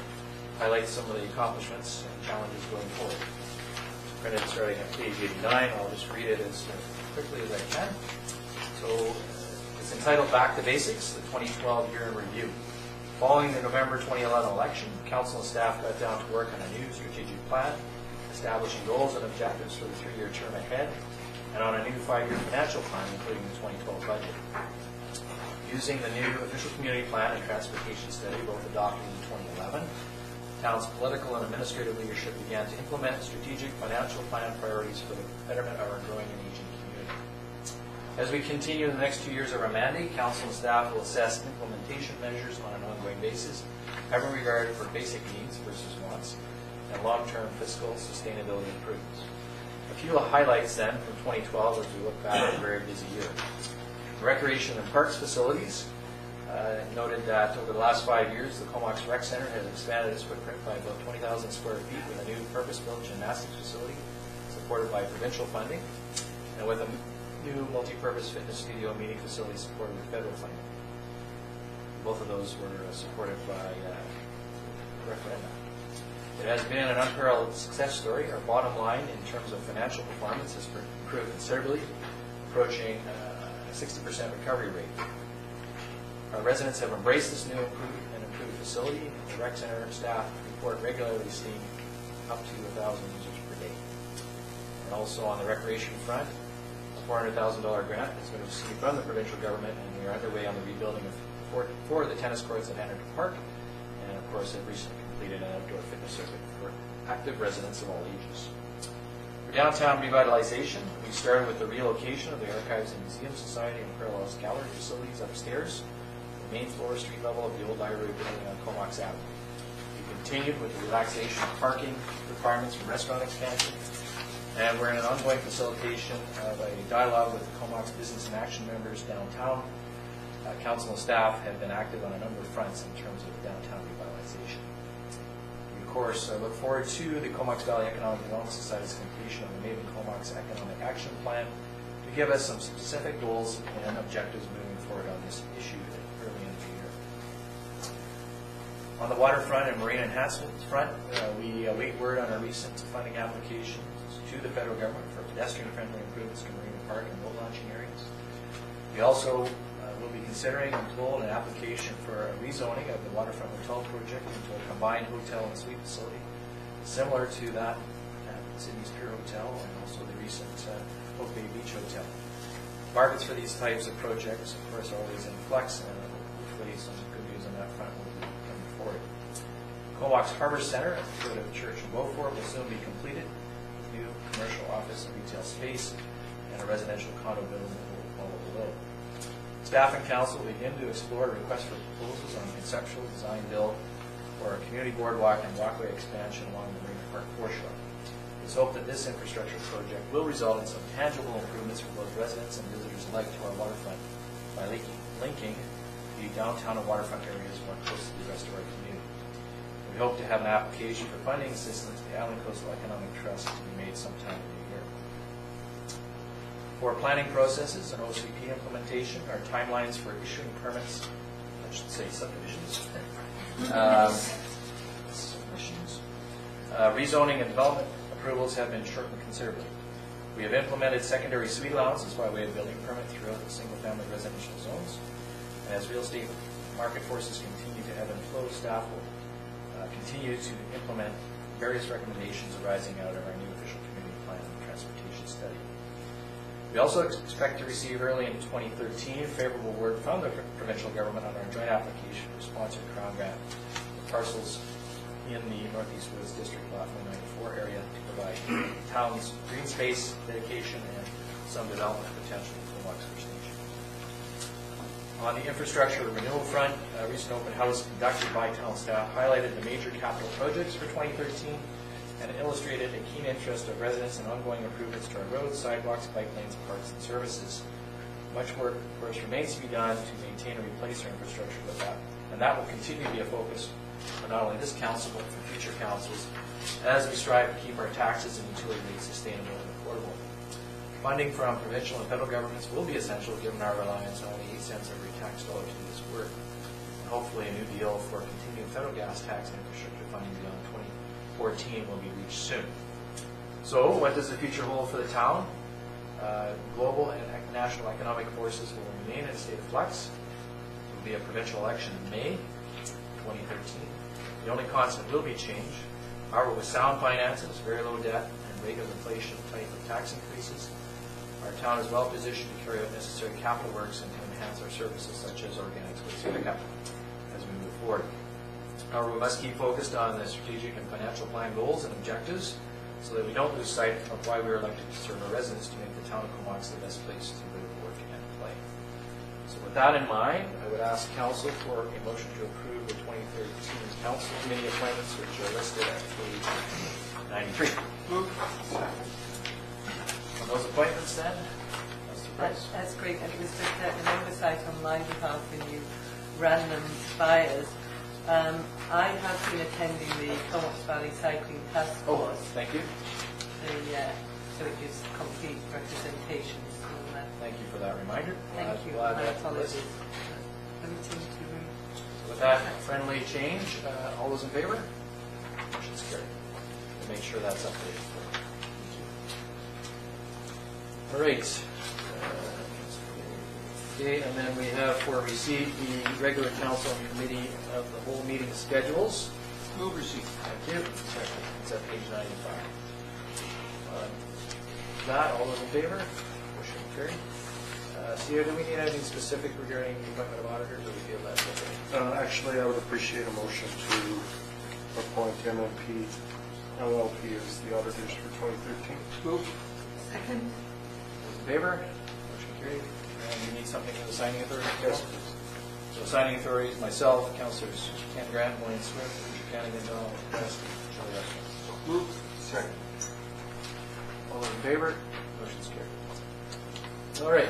highlight some of the accomplishments and challenges going forward. Printed starting at page 89. I'll just read it as quickly as I can. So it's entitled Back to Basics, the 2012 Year in Review. Following the November 2011 election, council and staff got down to work on a new strategic plan, establishing goals and objectives for the 3-year term ahead, and on a new 5-year financial plan, including the 2012 budget. Using the new official community plan and transportation study, both adopted in 2011, town's political and administrative leadership began to implement strategic financial plan priorities for the betterment of our growing and aging community. As we continue the next 2 years of our mandate, council and staff will assess implementation measures on an ongoing basis, having regard for basic needs versus wants, and long-term fiscal sustainability improvements. A few highlights then from 2012 as we look back at a very busy year. The recreation and parks facilities noted that over the last 5 years, the Comox Rec Center has expanded its footprint by about 20,000 square feet with a new purpose-built gymnastics facility supported by provincial funding, and with a new multi-purpose fitness studio meeting facility supported with federal funding. Both of those were supported by referenda. It has been an unparalleled success story. Our bottom line in terms of financial performance has improved considerably, approaching a 60% recovery rate. Our residents have embraced this new and improved facility. The rec center staff report regularly seeing up to 1,000 users per day. And also on the recreation front, a $400,000 grant has been received from the provincial government, and we are underway on the rebuilding of four of the tennis courts at Anderton Park, and of course have recently completed an outdoor fitness circuit for active residents of all ages. For downtown revitalization, we started with the relocation of the Archives and Museum Society and Parallels Gallery facilities upstairs, the main floor street level of the old library building on Comox Avenue. We continued with the relaxation of parking requirements from restaurant expansion, and we're in an ongoing facilitation of a dialogue with the Comox Business and Action members downtown. Council and staff have been active on a number of fronts in terms of downtown revitalization. We, of course, look forward to the Comox Valley Economic Development Society's completion of the Maven Comox Economic Action Plan to give us some specific goals and objectives moving forward on this issue early in the year. On the waterfront and marine enhancement front, we await word on our recent funding applications to the federal government for pedestrian-friendly improvements to marine park and boat launching areas. We also will be considering, I'm told, an application for a rezoning of the waterfront hotel project into a combined hotel and suite facility, similar to that at Sydney's Pier Hotel and also the recent Oak Bay Beach Hotel. Markets for these types of projects, of course, are always in flux, and hopefully some good news on that front will be coming forward. Comox Harbor Center at the foot of Church and Beaufort will soon be completed with new commercial office and retail space and a residential condo building that will follow below. Staff and council begin to explore requests for proposals on conceptual design build for a community boardwalk and walkway expansion along the Marina Park foreshore. It's hoped that this infrastructure project will result in some tangible improvements for both residents and visitors alike to our waterfront by linking the downtown and waterfront areas more closely to the rest of our community. We hope to have an application for funding assistance to the Island Coastal Economic Trust to be made sometime in the year. For planning processes and OCP implementation, our timelines for issuing permits, I should say subdivisions, rezoning and development approvals have been shortened considerably. We have implemented secondary suite allowances by way of building permit throughout the single-family residential zones. And as real estate market forces continue to ebb and flow, staff will continue to implement various recommendations arising out of our new official community plan and transportation study. We also expect to receive early in 2013 favorable word from the provincial government on our joint application for sponsored Crown grant parcels in the Northeast Woods District Lot 194 area to provide towns green space dedication and some development potential for Comox First Nation. On the infrastructure renewal front, a recent open house conducted by town staff highlighted the major capital projects for 2013 and illustrated a keen interest of residents in ongoing improvements to our roads, sidewalks, bike lanes, parks, and services. Much work, of course, remains to be done to maintain and replace our infrastructure with that, and that will continue to be a focus for not only this council, but for future councils, as we strive to keep our taxes and utility rates sustainable and affordable. Funding from provincial and federal governments will be essential given our reliance on only 8 cents every tax dollar to do this work. And hopefully a new deal for continued federal gas tax and infrastructure funding beyond 2014 will be reached soon. So what does the future hold for the town? Global and national economic forces will remain in a state of flux. There will be a provincial election in May 2013. The only constant will be change. However, with sound finances, very low debt, and rate of inflation type of tax increases, our town is well positioned to carry out necessary capital works and to enhance our services such as organic waste pickup as we move forward. However, we must keep focused on the strategic and financial plan goals and objectives so that we don't lose sight of why we are elected to serve our residents to make the town of Comox the best place to live, work, and play. So with that in mind, I would ask council for a motion to approve the 2013 council committee appointments, which are listed at page 93. On those appointments then, Mr. Price. That's great, and it was just an oversight on my behalf when you random buyers. I have been attending the Comox Valley Cycling Task Oh, Force, thank you. so it gives complete representation. So, Thank you for that reminder. thank you. Glad My that- apologies. Everything to With that friendly change, all those in favor? Motion's carried. We'll make sure that's updated. All right. Okay, and then we have for receipt the regular council and committee of the whole meeting schedules. Move receipt. Thank you. It's at page 95. That, all those in favor? Motion carried. Sia, do we need anything specific regarding the appointment of auditors, or we feel that's okay? Actually, I would appreciate a motion to appoint MMP LLP as the auditors for 2013. Move. Second. Those in favor? Motion carried. And you need something for the signing authority? Yes. So signing authorities, myself, Councilors Ken Grant, Wayne Smith, Richard Canning, Donald West, Charlie Rushton. Move. Second. All those in favor? Motion's carried. All right.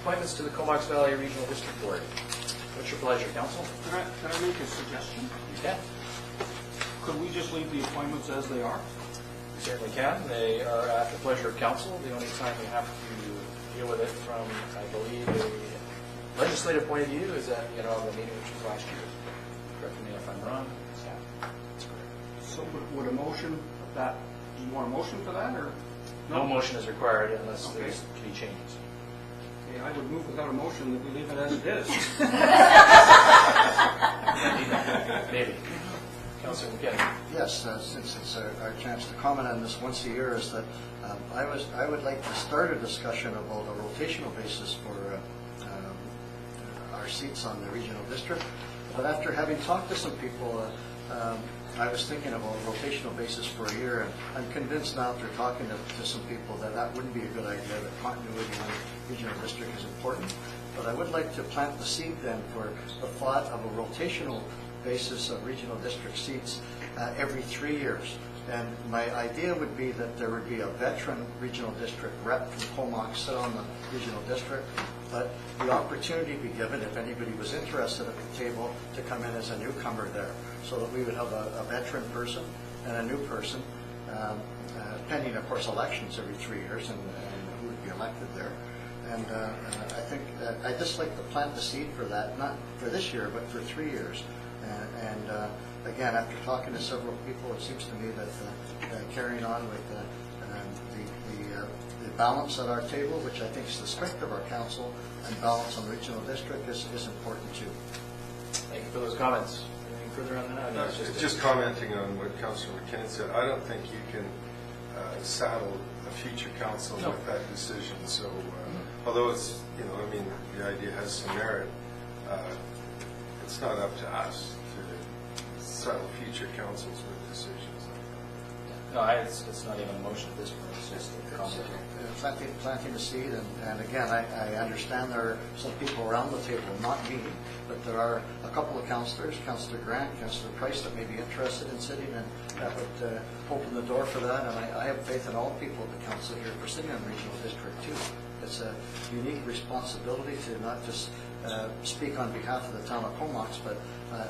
Appointments to the Comox Valley Regional District Board. What's your pleasure, Council? Can I make a suggestion? You can. Could we just leave the appointments as they are? You certainly can. They are at the pleasure of council. The only time we have to deal with it from, I believe, a legislative point of view is at the inaugural meeting, which was last year. Correct me if I'm wrong. Yeah, that's correct. So would a motion of that, do you want a motion for that, or? No motion is required unless Okay. there's to be changes. Okay, I would move without a motion that we leave it as it is. Maybe. Councilor McKinnon. Yes, since it's our chance to comment on this once a year, is that I would like to start a discussion about a rotational basis for our seats on the regional district. But after having talked to some people, I was thinking about a rotational basis for a year, and I'm convinced now after talking to some people that that wouldn't be a good idea, that continuity in the regional district is important. But I would like to plant the seed then for the thought of a rotational basis of regional district seats every 3 years. And my idea would be that there would be a veteran regional district rep from Comox sit on the regional district, but the opportunity be given, if anybody was interested at the table, to come in as a newcomer there, so that we would have a veteran person and a new person, pending, of course, elections every 3 years and who would be elected there. And I think I'd just like to plant the seed for that, not for this year, but for 3 years. And again, after talking to several people, it seems to me that carrying on with the balance at our table, which I think is the strength of our council, and balance on the regional district is important too. Thank you for those comments. Anything further on that? No, it's Just commenting on what Councilor McKinnon said, I don't think you can saddle a future council with that decision. So, although it's, the idea has some merit, it's not up to us to saddle future councils with decisions. No, it's not even a motion at this point. It's just a comment. Planting the seed, and again, I understand there are some people around the table, not me, but there are a couple of councillors, Councillor Grant, Councillor Price, that may be interested in sitting, and that would open the door for that. And I have faith in all people at the council here for sitting on the regional district too. It's a unique responsibility to not just speak on behalf of the town of Comox, but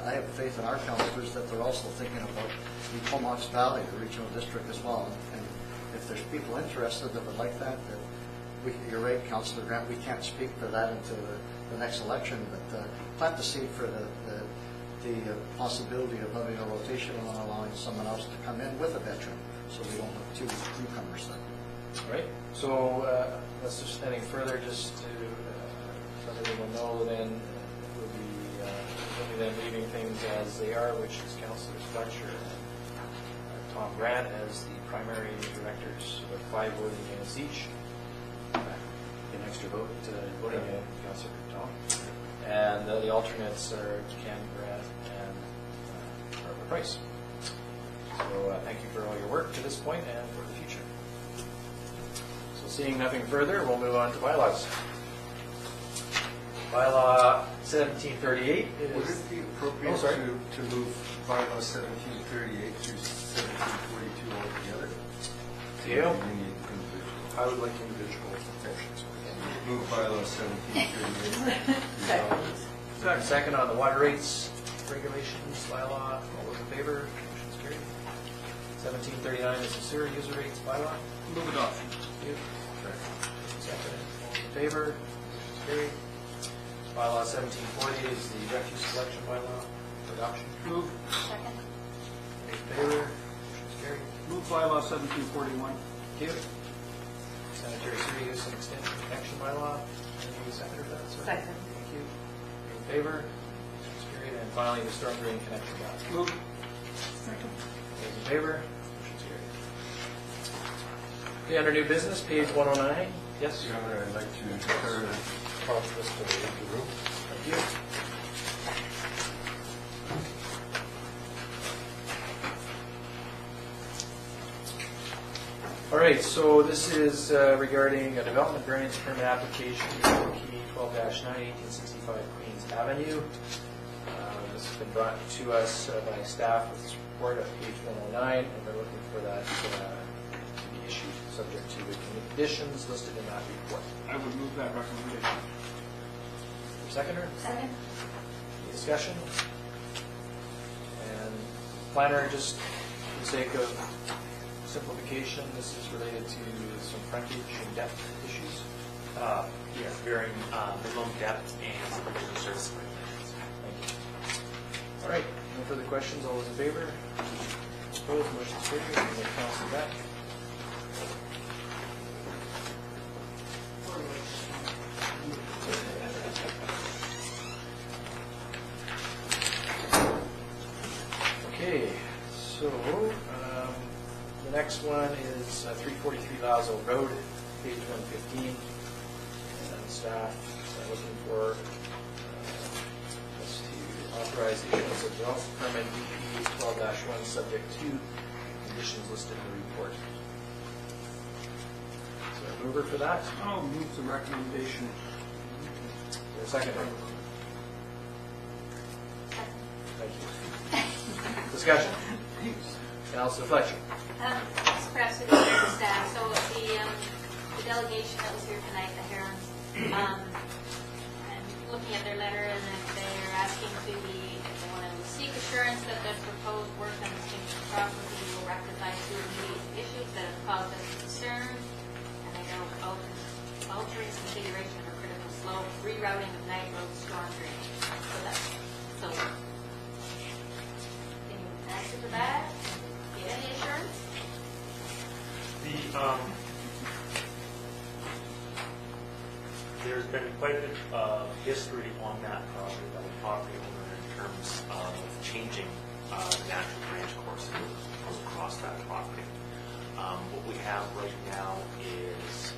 I have faith in our councillors that they're also thinking about the Comox Valley, the regional district as well. And if there's people interested that would like that, you're right, Councillor Grant, we can't speak for that until the next election, but plant the seed for the possibility of having a rotation and allowing someone else to come in with a veteran, so we don't have two newcomers then. All right. So let's just anything further, just to let everyone know, then we'll be only then leaving things as they are, which is Councillors Fletcher and Tom Grant as the primary directors with 5 voting units each. An extra vote voting unit, Councillor Tom. And the alternates are Ken Grant and Barbara Price. So thank you for all your work to this point and for the future. So seeing nothing further, we'll move on to bylaws. Bylaw 1738 is... Would it be appropriate to move bylaw 1738 through 1742 altogether? Do you? You need individual. I would like individual motions. Move bylaw 1738. Second on the water rates regulations bylaw. All those in favor? Motion's carried. 1739 is the sewer user rates bylaw. Move adoption. Thank you. Second. All those in favor? Motion's carried. Bylaw 1740 is the refuse collection bylaw for adoption. Move. Second. All in favor? Motion's carried. Move bylaw 1741. Thank you. Sanitary sewer use and extension connection bylaw. Any second or that, sir? Second. Thank you. In favor? Motion's carried. And finally, the storm drain connection bylaw. Move. Second. Those in favor? Motion's carried. Okay, under new business, page 109. Yes? Your Honor, I'd like to declare a conference to leave the room. Thank you. All right, so this is regarding a development variance permit application, key 12-9, 1865 Queens Avenue. This has been brought to us by staff with support at page 109, and we're looking for that to be issued, subject to the conditions listed in that report. I would move that recommendation. Seconder? Second. Any discussion? And planner, just for the sake of simplification, this is related to some frontage and depth issues. Yes, varying minimum depth and supervision service regulations. Thank you. All right, no further questions. All those in favor? Opposed? Motion carried. And we'll council back. Okay, so the next one is 343 Lazo Road, page 115. And staff looking for us to authorize the issuance of development permit DP 12-1 subject to conditions listed in the report. Is there a mover for that? I'll move the recommendation. Is there a seconder? Thank you. Discussion. Councilor Fletcher. Perhaps we can hear the staff. So the delegation that was here tonight, the Herons, and looking at their letter, and if they're asking if they want to seek assurance that the proposed work on the station property will rectify two immediate issues that have caused us concern, and they know altering configuration of a critical slope, rerouting of night road storm drainage. So can you answer to that? Get any assurance? There's been quite a bit of history on that property by the property owner in terms of changing the natural branch course that goes across that property. What we have right now is,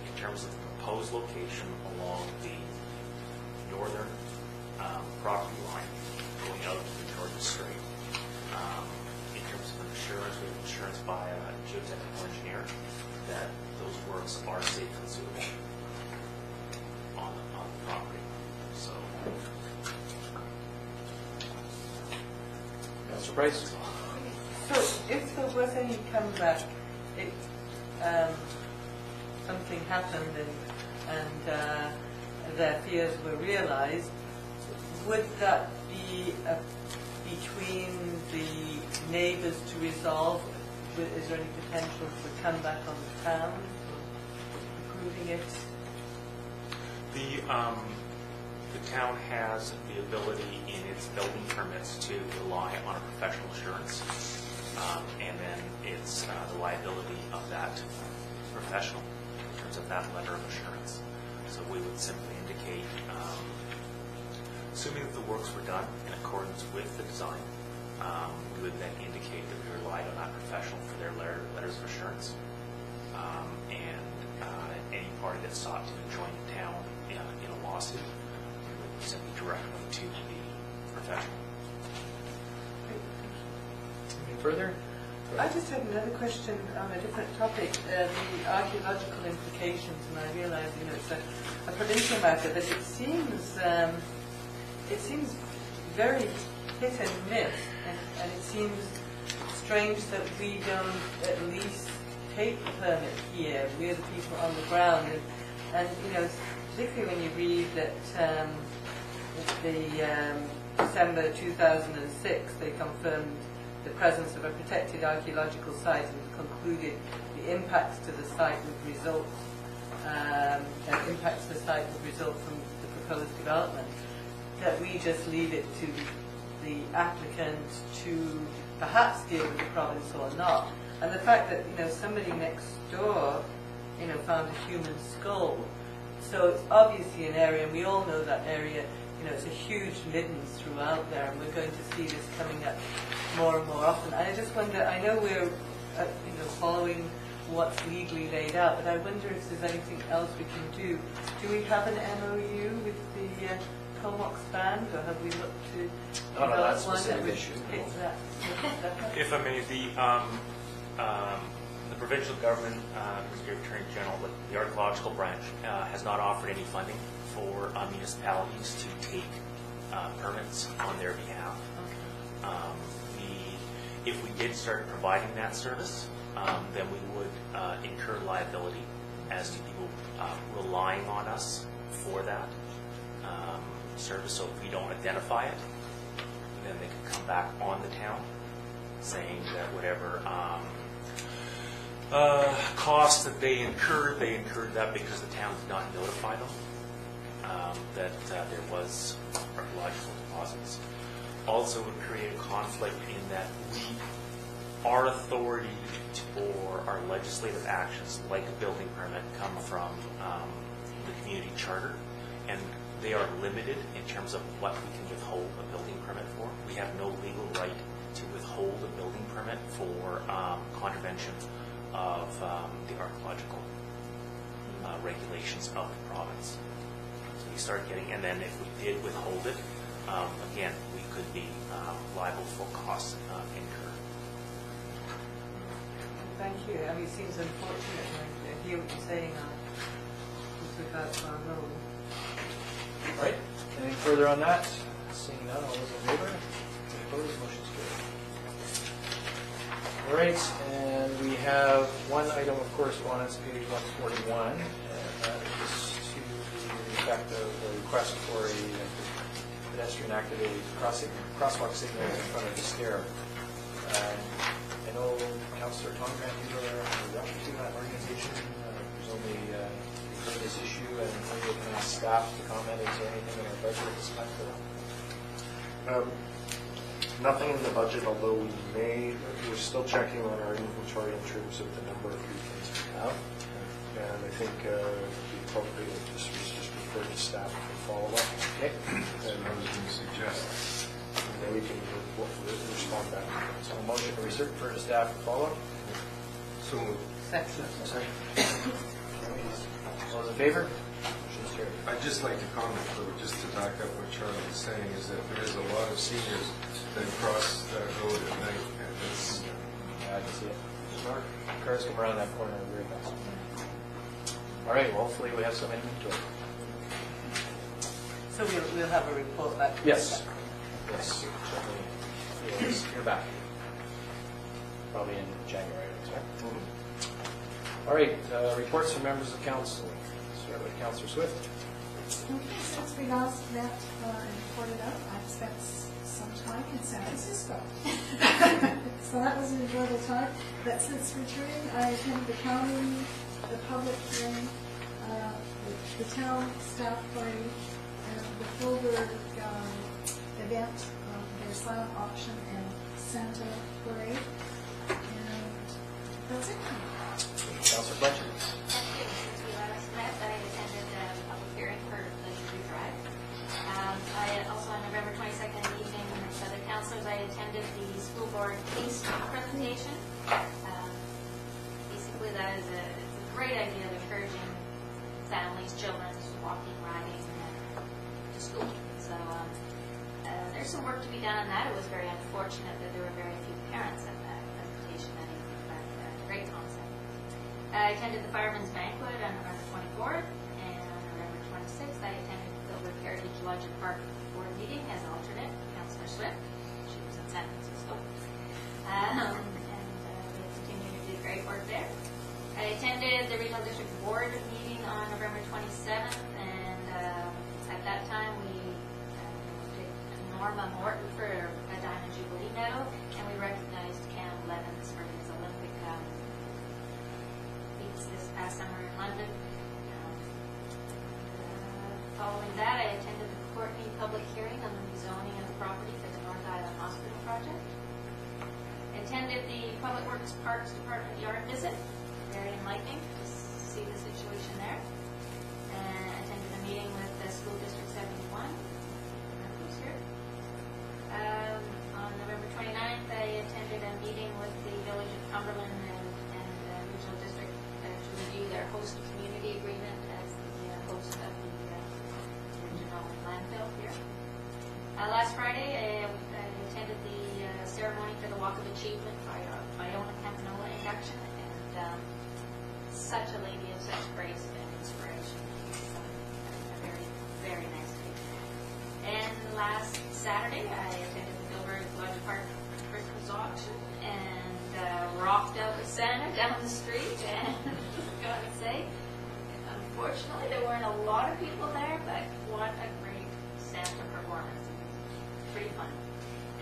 in terms of the proposed location along the northern property line going out to the Jordan Strait. In terms of insurance, we have insurance by a geotechnical engineer that those works are safe and suitable on the property. So, Councilor Price. So if there was any comeback, if something happened and their fears were realized, would that be between the neighbors to resolve? Is there any potential for comeback on the town for approving it? The town has the ability in its building permits to rely on a professional assurance, and then it's the liability of that professional in terms of that letter of assurance. So we would simply indicate, assuming that the works were done in accordance with the design, we would then indicate that we relied on that professional for their letters of assurance, and any party that sought to join the town in a lawsuit, we would simply direct them to the professional. Any further? I just had another question on a different topic, the archaeological implications, and I realize, it's a provincial matter, but it seems very hit and miss, and it seems strange that we don't at least take the permit here. We're the people on the ground, and particularly when you read that December 2006, they confirmed the presence of a protected archaeological site and concluded the impacts to the site would result from the proposed development. That we just leave it to the applicant to perhaps deal with the province or not. And the fact that somebody next door found a human skull. So it's obviously an area, and we all know that area, it's a huge middens throughout there, and we're going to see this coming up more and more often. And I just wonder, I know we're following what's legally laid out, but I wonder if there's anything else we can do. Do we have an MOU with the Comox band, or have we looked to develop one that would fix that? If I may, the provincial government, Mr. Attorney General, the archaeological branch, has not offered any funding for municipalities to take permits on their behalf. If we did start providing that service, then we would incur liability as to people relying on us for that service. So if we don't identify it, then they can come back on the town saying that whatever costs that they incurred that because the town did not notify them that there was archaeological deposits. Also would create a conflict in that our authority or our legislative actions, like a building permit, come from the community charter, and they are limited in terms of what we can withhold a building permit for. We have no legal right to withhold a building permit for contravention of the archaeological regulations of the province. So we start getting, and then if we did withhold it, again, we could be liable for costs incurred. Thank you. I mean, it seems unfortunate when I hear what you're saying with regards to our road. All right, anything further on that? Seeing none, all those in favor? Opposed, motion's carried. All right, and we have one item of correspondence, page 141, and that is to the effect of a request for a pedestrian activated crosswalk signal in front of the stair. I know Councillor Tom Grant, you are representing that organization. There's only for this issue, and maybe we can ask staff to comment. Is there anything in our budget at this time for that? Nothing in the budget, although we're still checking on our inventory in terms of the number of weekends we have. And I think it would be appropriate if this was just referred to staff for follow-up. Okay. And I was going to suggest. And then we can respond back. So a motion to refer to staff for follow-up? So moved. Second. All those in favor? Motion's carried. I'd just like to comment, though, just to back up what Charlie was saying, is that there is a lot of seniors that cross that road at night, and it's... Yeah, I can see it. Cars come around that corner very fast. All right, well, hopefully we have some inventory. So we'll have a report back. Yes. Yes. Yes. You're back. Probably in January, I expect. All right, reports from members of council. Start with Councillor Swift. Okay, since we last met and reported out, I've spent some time in San Francisco. So that was an enjoyable time. But since returning, I attended the county, the public hearing, the town staff party, and the Fulberg event, their silent auction and Santa parade. And that's it. Councillor Fletcher. Since we last met, I attended the public hearing for the Tree Drive. I also, on November 22nd evening, with other councillors, I attended the school board case presentation. Basically, that is it's a great idea of encouraging families, children, walking, riding to school. So there's some work to be done on that. It was very unfortunate that there were very few parents at that presentation that evening, but great concept. I attended the Fireman's Banquet on November 24th, and on November 26th, I attended the Gilbert Heritage Lodge and Park board meeting as alternate, Councillor Swift. She was in San Francisco. And we continue to do great work there. I attended the Regional District Board meeting on November 27th, and at that time we Norma Morton for a Diamond Jubilee medal, and we recognized Cam Levins for his Olympic feats this past summer in London. Following that, I attended the Courtney public hearing on the rezoning of the property for the North Island Hospital project. Attended the Public Works Parks Department yard visit, very enlightening to see the situation there. And attended a meeting with the School District 71, who's here. On November 29th, I attended a meeting with the Village of Cumberland and the Regional District to review their host community agreement as the host of the regional landfill here. Last Friday, I attended the ceremony for the Walk of Achievement by Iona Campanola induction, and such a lady of such grace and inspiration. A very, very nice day. And last Saturday, I attended the Gilbert Lodge Park Christmas auction and rocked out with Santa down the street. And I gotta say, unfortunately, there weren't a lot of people there, but what a great Santa performance. Pretty fun.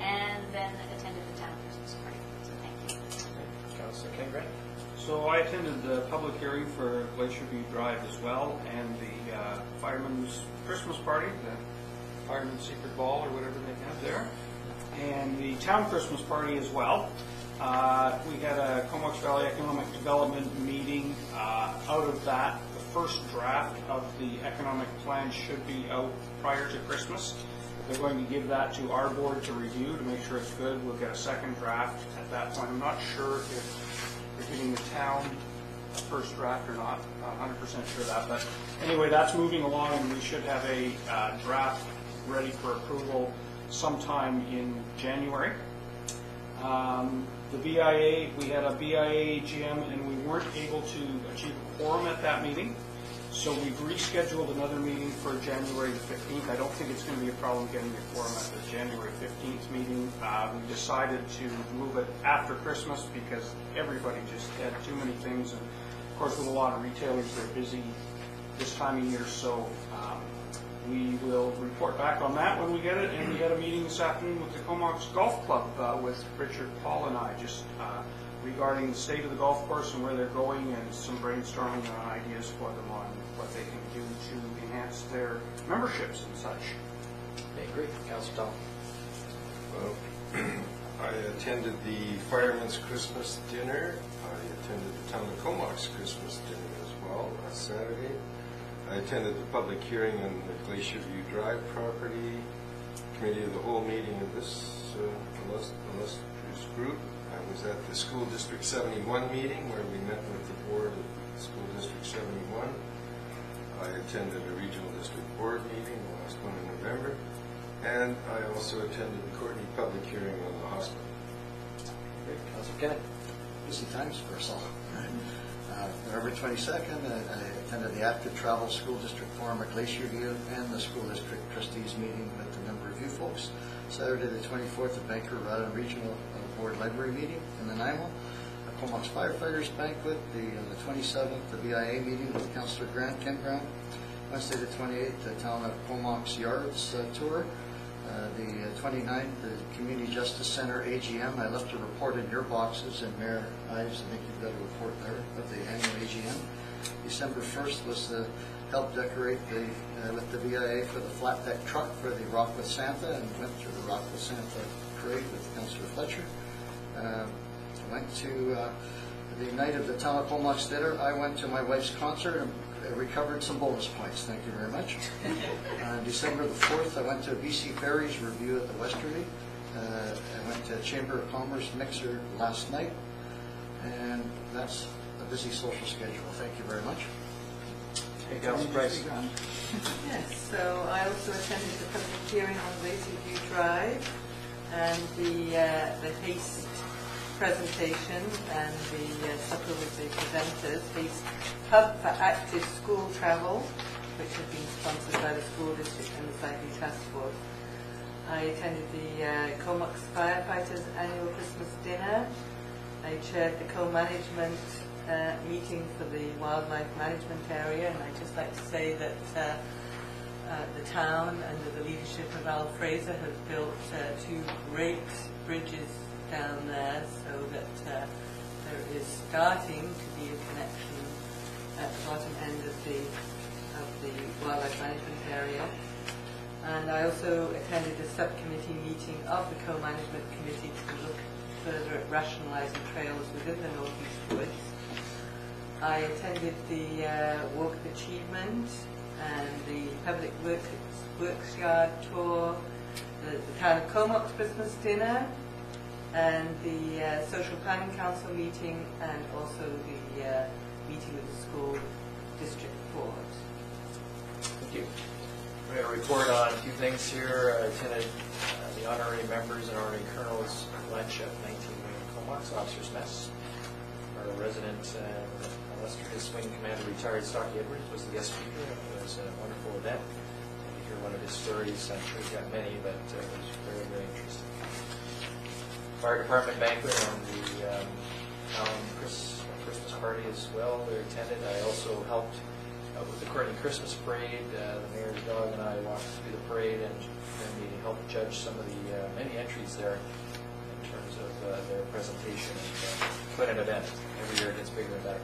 And then attended the town Christmas party. So thank you. Councilor King Grant? So I attended the public hearing for Glacier View Drive as well, and the Fireman's Christmas Party, the Fireman's Secret Ball or whatever they have there, and the town Christmas Party as well. We had a Comox Valley Economic Development meeting. Out of that, the first draft of the economic plan should be out prior to Christmas. They're going to give that to our board to review to make sure it's good. We'll get a second draft at that point. I'm not sure if they're giving the town a first draft or not. I'm 100% sure of that. But anyway, that's moving along, and we should have a draft ready for approval sometime in January. The BIA, we had a BIA AGM, and we weren't able to achieve a quorum at that meeting. So we've rescheduled another meeting for January the 15th. I don't think it's going to be a problem getting a quorum at the January 15th meeting. We decided to move it after Christmas because everybody just had too many things. And of course, with a lot of retailers, they're busy this time of year. So we will report back on that when we get it. And we had a meeting this afternoon with the Comox Golf Club with Richard, Paul, and I, just regarding the state of the golf course and where they're going, and some brainstorming on ideas for them on what they can do to enhance their memberships and such. Okay, great. Councilor Tom? Well, I attended the Fireman's Christmas dinner. I attended the Town of Comox Christmas dinner as well last Saturday. I attended the public hearing on the Glacier View Drive property, committee of the whole meeting of this illustrious group. I was at the School District 71 meeting where we met with the board of School District 71. I attended a regional district board meeting, the last one in November, and I also attended the Courtney public hearing on the hospital. Great. Councilor Kennedy? Busy times for us all. November 22nd, I attended the Active Travel School District Forum at Glacier View and the School District Trustees meeting with a number of you folks. Saturday the 24th, the Vancouver Island Regional Board Library meeting in Nanaimo. A Comox Firefighters Banquet. On the 27th, the BIA meeting with Councillor Grant, Ken Grant. Wednesday the 28th, the Town of Comox Yards tour. The 29th, the Community Justice Center AGM. I left a report in your boxes, and Mayor Ives, I think you've got a report there of the annual AGM. December 1st was the help decorate with the BIA for the flat deck truck for the Rock with Santa, and went through the Rock with Santa parade with Councillor Fletcher. Went to the night of the Town of Comox dinner. I went to my wife's concert and recovered some bonus points. Thank you very much. December the 4th, I went to BC Ferries review at the Westerly. I went to Chamber of Commerce mixer last night, and that's a busy social schedule. Thank you very much. Hey, Councilor Price? Yes, so I also attended the public hearing on Glacier View Drive and the HASTE presentation and the supper with the presenters, HASTE Hub for Active School Travel, which has been sponsored by the School District and the Cycling Task Force. I attended the Comox Firefighters Annual Christmas Dinner. I chaired the co-management meeting for the wildlife management area, and I'd just like to say that the town, under the leadership of Al Fraser, has built 2 great bridges down there, so that there is starting to be a connection at the bottom end of the wildlife management area. And I also attended a subcommittee meeting of the co-management committee to look further at rationalising trails within the Northeast Woods. I attended the Walk of Achievement and the Public Works Yard tour, the Town of Comox Christmas dinner, and the Social Planning Council meeting, and also the meeting with the school district board. Thank you. We're going to report on a few things here. I attended the honorary members and honorary colonels lunch at 19 Comox Officers Mess. Our resident illustrious wing commander, retired Stocky Edwards, was the guest speaker. It was a wonderful event. You hear one of his stories. I'm sure he's got many, but it was very, very interesting. Fire department banquet and the town Christmas party as well. They attended. I also helped with the Courtney Christmas parade. The mayor's dog and I walked through the parade, and we helped judge some of the many entries there in terms of their presentation. And quite an event. Every year it gets bigger and better.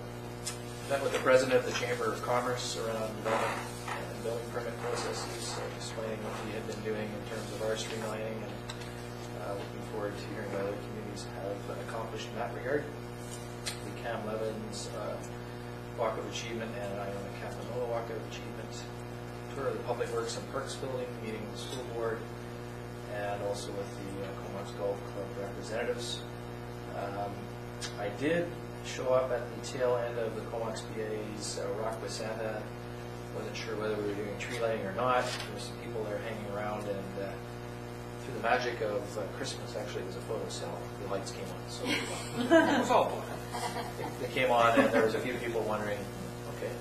Met with the president of the Chamber of Commerce around development and building permit processes, explaining what we had been doing in terms of our streamlining, and looking forward to hearing what other communities have accomplished in that regard. The Cam Levins Walk of Achievement and Iona Capanola Walk of Achievement. Tour of the Public Works and Parks Building, meeting with the school board, and also with the Comox Golf Club representatives. I did show up at the tail end of the Comox BA's Rock with Santa. Wasn't sure whether we were doing tree lighting or not. There were some people there hanging around, and through the magic of Christmas, actually, it was a photo cell. The lights came on, so it was all fun. They came on, and there was a few people wondering, okay,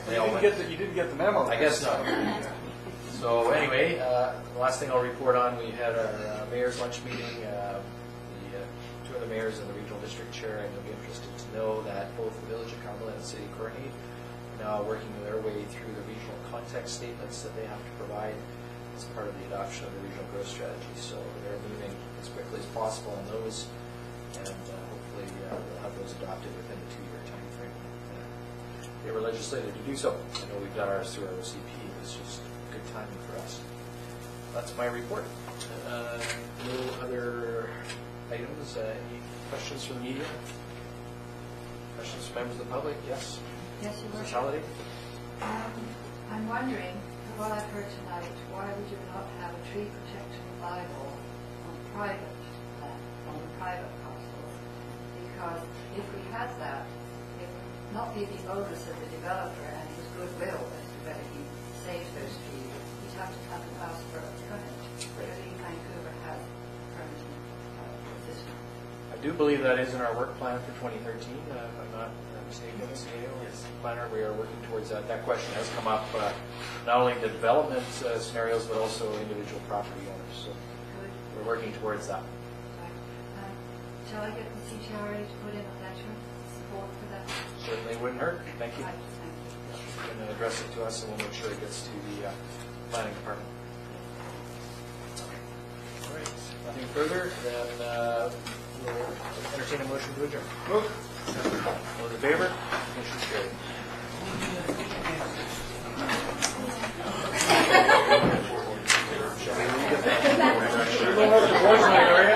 You didn't get the memo. I guess not. So anyway, the last thing I'll report on, we had our mayor's lunch meeting. Two of the mayors and the regional district chair, and you'll be interested to know that both the Village of Cumberland and the City of Courtney are now working their way through the regional context statements that they have to provide as part of the adoption of the regional growth strategy. So they're moving as quickly as possible on those, and hopefully we'll have those adopted within the 2-year time frame. They were legislated to do so. I know we've got ours through our OCP. It was just good timing for us. That's my report. No other items. Any questions from the media? Questions from members of the public? Yes? Yes, Your Mrs. Worship. Halliday? I'm wondering, from what I've heard tonight, why would you not have a tree protection bylaw on private land, on the private parcels? Because if we had that, it would not be the onus of the developer and his goodwill as to whether he saves those trees. He'd have to come and ask for a permit. Whereas in Vancouver has permitting system. I do believe that is in our work plan for 2013. If I'm not mistaken, Ms. Nato, as planner, we are working towards that. That question has come up not only in the development scenarios, but also individual property owners. So we're working towards that. Shall I get the CTRA to put in a letter of support for that? Certainly wouldn't hurt. Thank you. Right, thank you. You can address it to us, and we'll make sure it gets to the planning department. All right. Nothing further, then we'll entertain a motion to adjourn. Move. All those in favor? Motion carried.